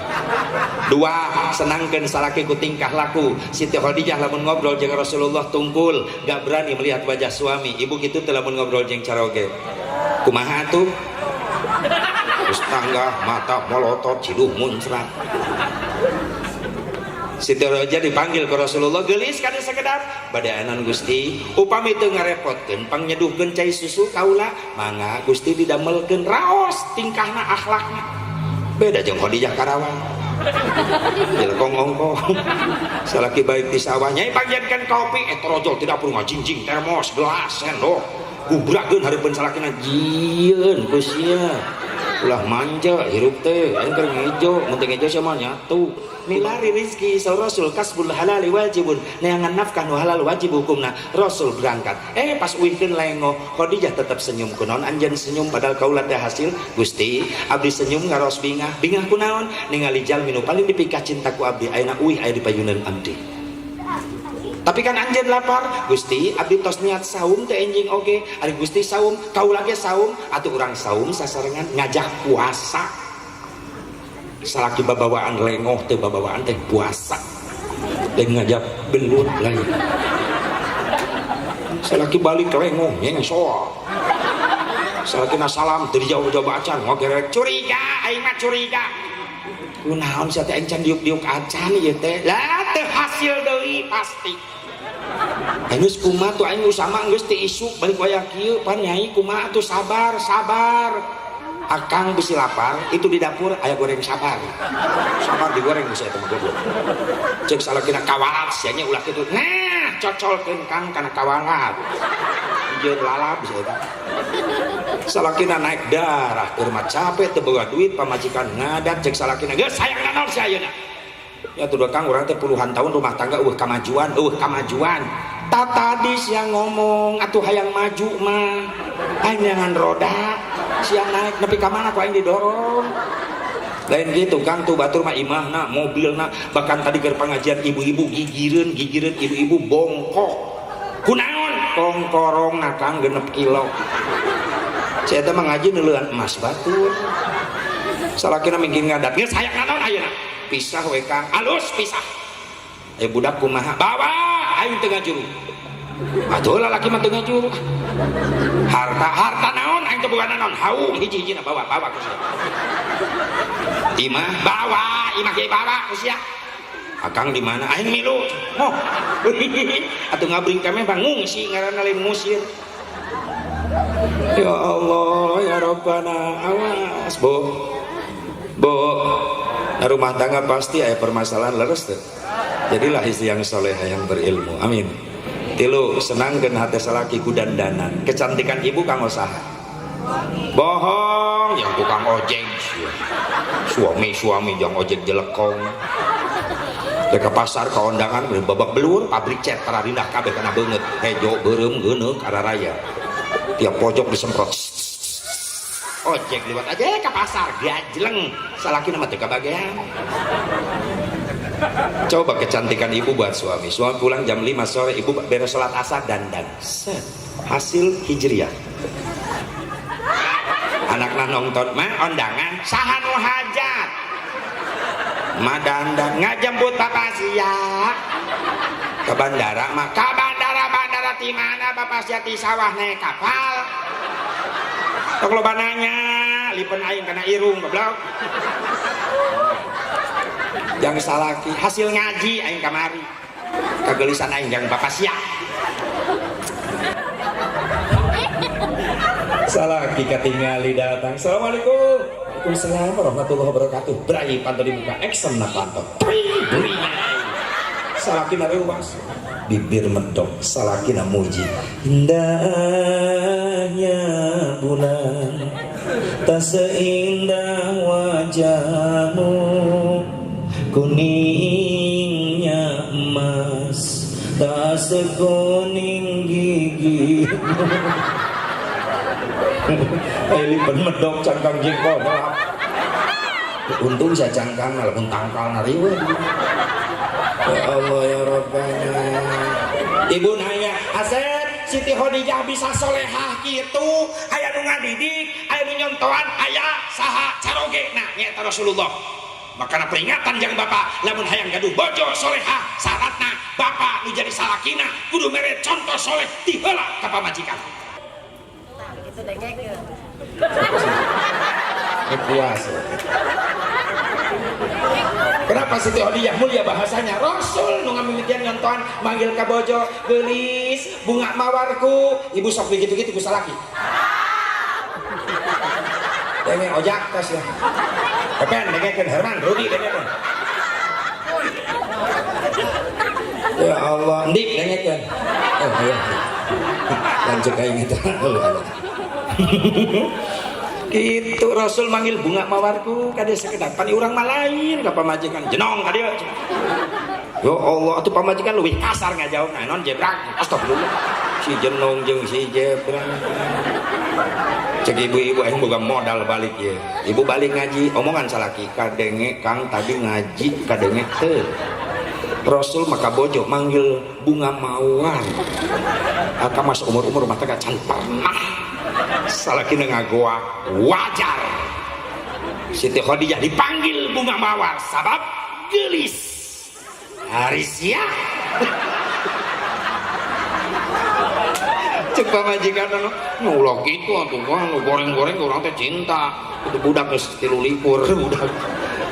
dua senangkeun salaki ku tingkah laku Siti Khadijah lamun ngobrol jeung Rasulullah tungkul gak berani melihat wajah suami ibu kitu teh lamun ngobrol jeung caroge kumaha atuh geus tanggah mata molotot ciduh muncrat Siti Khadijah dipanggil ke Rasulullah gelis kana sakedap badaanan Gusti upami teu ngarepotkeun pangnyeduhkeun cai susu kaula mangga Gusti didamelkeun raos tingkahna akhlakna beda jeung Khadijah karawang jelekong ongkong salaki baik di sawah nyai panjenengan kopi etorojol tidak perlu ngajingjing termos gelas sendok gubrakeun hareupeun salakina jieun ku sia ulah manja hirup teh aing keur ngejo mun teu ngejo sama nyatu milari rizki sa Rasul kasbul halali wajibun neangan nafkah nu halal wajib hukumna Rasul berangkat pas uihkeun lengo Khadijah tetep senyum kunaon anjeun senyum padahal kaula teh hasil Gusti abdi senyum ngaros bingah kunaon ningali jalmi nu paling dipikah cintaku abdi ayeuna uih aya di payunan abdi tapi kan anjeun lapar Gusti abdi tos niat saum teh enjing oge ari Gusti saum kaula ge saum atuh urang saum sasarengan ngajak puasa salaki babawaan lengoh teh babawaan teh puasa dan ngajak belut lain salaki balik lengoh nyengso salaki na salam teu dijawab acan ngogerek curiga aing mah curiga kunaon sia teh encan diuk-diuk acan ieu teh lah teu hasil deui pasti geus kumaha tuh aing usama geus teu isuk balik wayah kieu pan nyai kumaha tuh sabar akang bisi lapar itu di dapur aya goreng sabar digoreng bisa eta mah goblok ceuk salakina kawalat sia nya ulah kitu nah cocolkeun kang kana kawalat jeung lalap bisa eta salakina naik darah keur mah capek teu boga duit pamajikan ngadat ceuk salakina geus sayang naon si ayeuna ya tuh kang urang teh puluhan tahun rumah tangga kamajuan tadi siang ngomong atuh hayang maju mah aing jangan roda siang naik nepi ka mana ku aing didorong lain gitu kang tuh batur mah imahna mobilna bahkan tadi keur pengajian ibu-ibu gigireun ibu-ibu bongkok kunaon kongkorongna kang 6 kilo saya teh mah ngaji neuleuan emas batur salakina mingkin ngadat geus hayang naon ayeuna pisah we kang alus pisah budak kumaha bawa aing teu ngajuru atuh lalaki mah teu ngajuru harta naon aing teu boga naon haung hiji-hijina bawa ku sia imah ge bawa ku sia akang di mana aing milu atuh ngabring ka meh ngungsi ngaranna lain ngusir ya Allah ya Rabbana awas bo nah, rumah tangga pasti ada permasalahan leres tuh jadilah istri yang solehah yang berilmu amin tilu senangkeun hati salaki ku dandanan kecantikan ibu kang usaha bohong yang tukang ojek suami yang ojek jelekong ke pasar ke undangan babak belur pabrik cat tararindah kabeh kana beungeut hejo beureum geuneuk araraya tiap pojok disemprot ojek liwat aja ke pasar gajleng salaki nama teu kabagean coba kecantikan ibu buat suami pulang jam 5 sore ibu beres salat asar dandan set hasil hijriah anakna nonton mah undangan saha nu hajat mah dandan ngajemput bapak sia ke bandara mah ka bandara di mana bapak sia ti sawah naik kapal tok loba nanya lipen aing kana irung goblok yang salaki hasil ngaji aing kamari kagelisan aing yang bapak siap salaki katingali datang. Assalamualaikum. Waalaikumsalam warahmatullahi wabarakatuh. Berai panto dibuka eksem na panto salaki na rewas bibir medok salaki na muji indahnya bulan tak seindah wajahmu kuningnya emas tak sekuning gigi lipat medok cangkang jengkol untung saya cangkang walaupun tangkal nariwe ya Allah ya Rabbana. Ibu nanya Asep Siti Khadijah bisa solehah gitu aya nu ngadidik aya nu nyontoan aya saha caroge nah nyata Rasulullah makana peringatan jeung bapak lamun hayang gaduh bojo solehah syaratna bapak nu jadi salakina kudu mere contoh soleh ti heula ka pamajikan Itu dengek. puas. Kenapa Siti Khadijah mulia bahasanya? Rasul nu ngamimitian nyontohan manggil ka bojo geulis bunga mawarku ibu sok begitu-gitu ku salaki. Dengek ojak tos ya. Pepen dengekeun Herman Rudi dengekeun. Ya Allah, ndik dengekeun. Oh iya. Lanjut aing eta. Gitu Rasul manggil bunga mawarku kade sekedar pani urang mah lain ka pamajikan jenong ka dieu. Ya Allah atuh pamajikan leuwih kasar ngajawabna non jebrang astagfirullah si jenong jeung si jebrang cek ibu-ibu aing boga modal balik ye ibu balik ngaji omongan salaki kadenge Kang tadi ngaji kadenge teu Rasul maka bojo manggil bunga mawar aka mas umur-umur mata gak can pernah salaki ngagoa wajar Siti Khadijah dipanggil bunga mawar sabab gelis hari siang cek pamajikan nulok gitu atuh nu goreng-goreng orang teh cinta itu budak geus 3 budak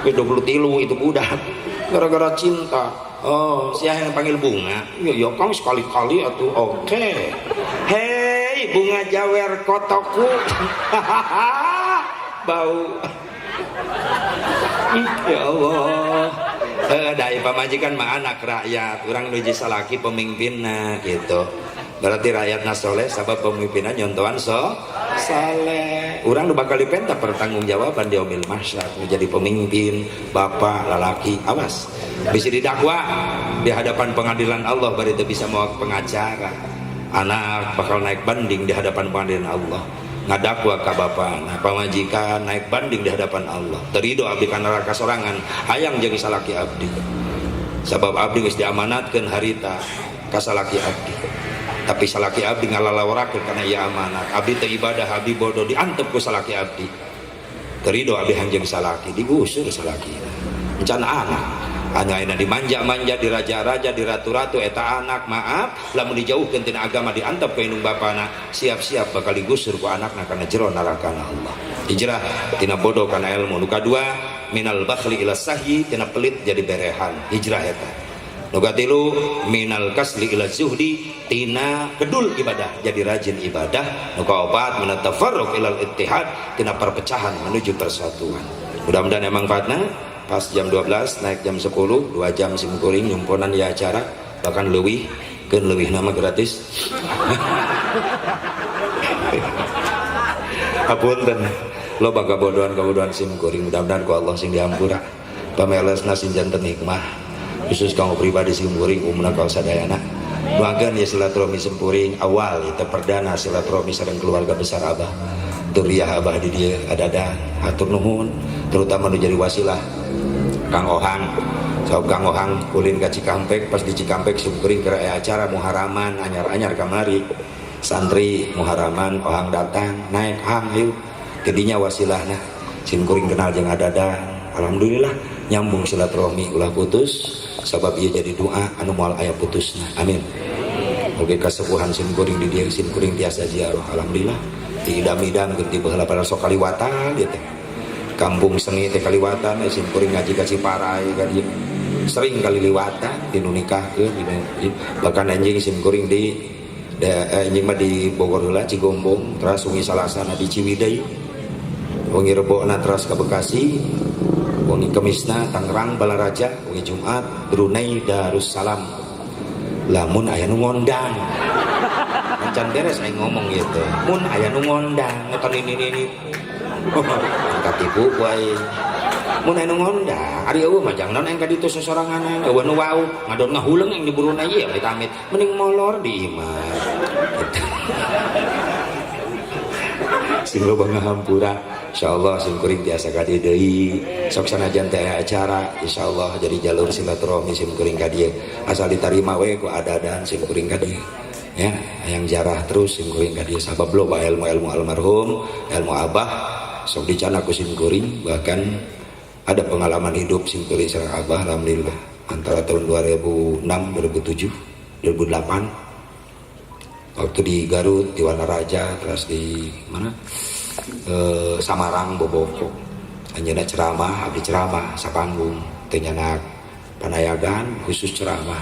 23 itu budak gara-gara cinta. Oh, siapa yang panggil bunga? Ya Kang sekali-kali atuh. Oke. Hei, bunga jawer kotoku. Bau. Ya Allah. Dari pamajikan mah anak rakyat, orang nuju salaki pemimpinna gitu. Berarti rakyatna soleh, sabab pemimpinna nyontohan saleh. Orang nu bakal dipenta pertanggungjawaban di yaumil mahsyar menjadi pemimpin, bapak, lalaki, awas. Bisa didakwa di hadapan pengadilan Allah baru itu bisa mau pengacara. Anak bakal naik banding di hadapan pengadilan Allah. Ngadakwa ka bapana, pamajikan naik banding di hadapan Allah. Terido abdi ka neraka sorangan, hayang jeung salaki abdi. Sabab abdi geus diamanatkeun harita ka salaki abdi. Tapi salaki abdi ngalalawarakeun kana ieu amanat. Abdi teu ibadah, abdi bodoh diantep ku salaki abdi. Terido abdi hanjeng salaki, digusur salaki. Encan anak hanya enak dimanja-manja, diraja-raja, diratu-ratu eta anak maaf lamun dijauhkeun tina agama diantep ka indung bapana siap-siap bakal digusur ku anakna kana jero neraka Allah. Hijrah tina bodoh kana ilmu. Nu kadua minal bakhli ila sahyi tina pelit jadi berehan. Hijrah eta. Nu katilu minal kasli ila zuhdi tina kedul ibadah jadi rajin ibadah. Nu kaopat minat tafarruq ila ittihad tina perpecahan menuju persatuan. Mudah-mudahan emang manfaatna. Pas jam 12 naik jam 10 2 jam simkuring nyumponan ya acara bahkan leuwih keun leuwih nama gratis. Apunten loba kabodohan simkuring mudah-mudahan ku Allah sing diampura pamelesna sing janten hikmah khusus kanggo pribadi simkuring umumna kaul sadayana doakeun ya silaturahmi simkuring awal itu perdana silaturahmi sareng keluarga besar Abah Duriah Abah di dia ada atur nuhun terutama nu jadi wasilah Kang Ohang, sahabat Kang Ohang ulin ka Cikampek pas di Cikampek simkuring keur aya acara muharaman anyar-anyar kamari santri muharaman Ohang datang naik hang yuk kedinya wasilahna simkuring kenal jeung adada alhamdulillah nyambung silaturahmi ulah putus sabab ieu jadi doa anu moal aya putusna amin. Oge kasepuhan simkuring di dieu simkuring tiasa ziarah alhamdulillah diidam-idam geuti baheula pada sok kaliwatan ieu teh kampung seni teh kaliwatan sim kuring ngaji ka Ciparai ka dieu sering kali liwatan di nikahkeun bahkan anjing sim kuring di anjing mah di Bogor heula Cigombong terus wengi salasana di Ciwidey wengi rebona terus ka Bekasi wengi Kemisna Tangerang Balaraja wengi Jumat Brunei Darussalam lamun aya nu ngondang can beres aing ngomong gitu mun aya nu ngondang eta ini katipu wae mun aya nu ngondang ari eueuh mah jang naon aing ka ditu sosorangan eueuh nu wau ngadon ngahuleung yang di Brunei ieu ditamit mending molor di imah sing loba ngahampura insyaallah sing kuring biasa ka dieu deui sok sanajan teh acara insyaallah jadi jalur silaturahmi sing kuring ka dieu asal ditarima we ku adadan sing kuring ka dieu ya hayang jarah terus sing kuring ka dieu sabab loba ilmu almarhum ilmu abah sok dicana ku sing kuring bahkan ada pengalaman hidup sing kuring sareng abah alhamdulillah antara tahun 2006 2007 2008 waktu di Garut di Wanaraja terus di mana Samarang Boboko anjeunna ceramah abdi ceramah sapanggung teu nyanak panayagan khusus ceramah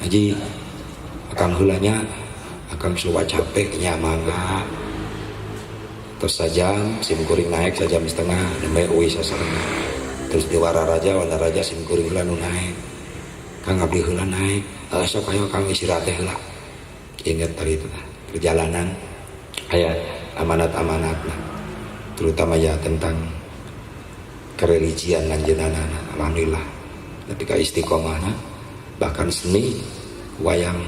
haji akang heulanya akang suwa capek nya mangga terus sajam sim kuring naik sajam setengah nembe uwi sasarenga terus di Wanaraja sim kuring heula nu naik kang abdi heula naik sok aya kang istirahat teh heula ingat tadi itu perjalanan kayak amanat-amanat terutama ya tentang kereligian lanjenana alhamdulillah ketika istiqomahna bahkan seni wayang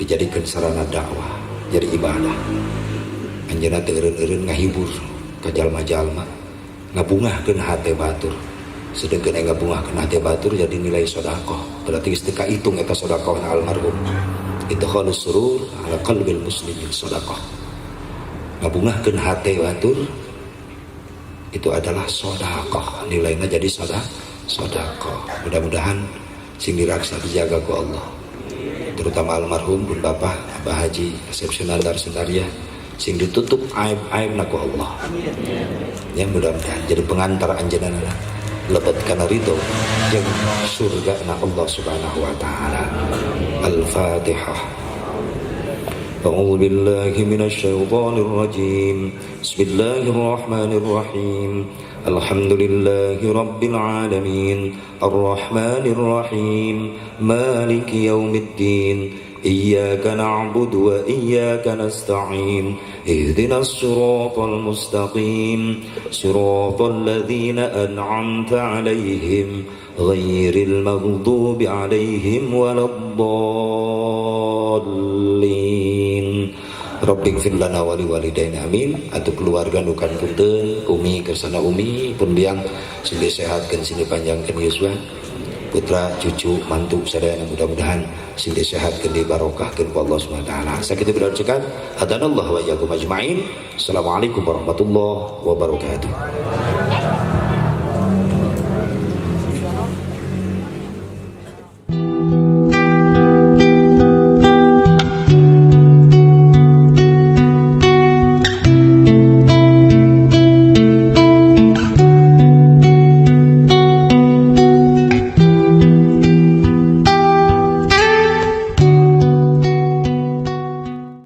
dijadikan sarana dakwah jadi ibadah anjeunna teu eureun-eureun ngahibur ka jalma-jalma ngabungahkeun hate batur sedengkeun aya ngabungahkeun hate batur jadi nilai sedekah berarti geus teu kahitung eta sedekahna almarhum itu khalus surur ala qalbil muslimin sedekah ngabungahkeun hate batur itu adalah sedekah nilainya jadi sedekah mudah-mudahan sing diraksa dijaga ku Allah terutama almarhum pun bapak Abah Haji Asep Sunandar Sundaria sing ditutup aib-aibna ku Allah ya mudah-mudahan jadi pengantar anjeunna lebet kana ridho jeung surgana Allah Subhanahu wa taala. Al-Fatihah. A'udzu billahi minasy syaithanir rajim. Bismillahirrahmanirrahim. Alhamdulillahi rabbil alamin. Arrahmanir rahim. Maliki yaumiddin. إياك نعبد وإياك نستعين اهدنا الصراط المستقيم صراط الذين أنعمت عليهم غير المغضوب عليهم ولا الضالين Rabbi gfir lana wali walidaina amin. Atuh keluarga nukan punten umi kersana umi pun biang sini sehatkan sini panjangkan Yuswa putra cucu mantu sadayana mudah-mudahan sing disehatkeun dibarokahkeun ku Allah Subhanahu wa taala. Sakitu bila cekat hadanallahu wa iyyakum ajmain. Assalamualaikum warahmatullahi wabarakatuh.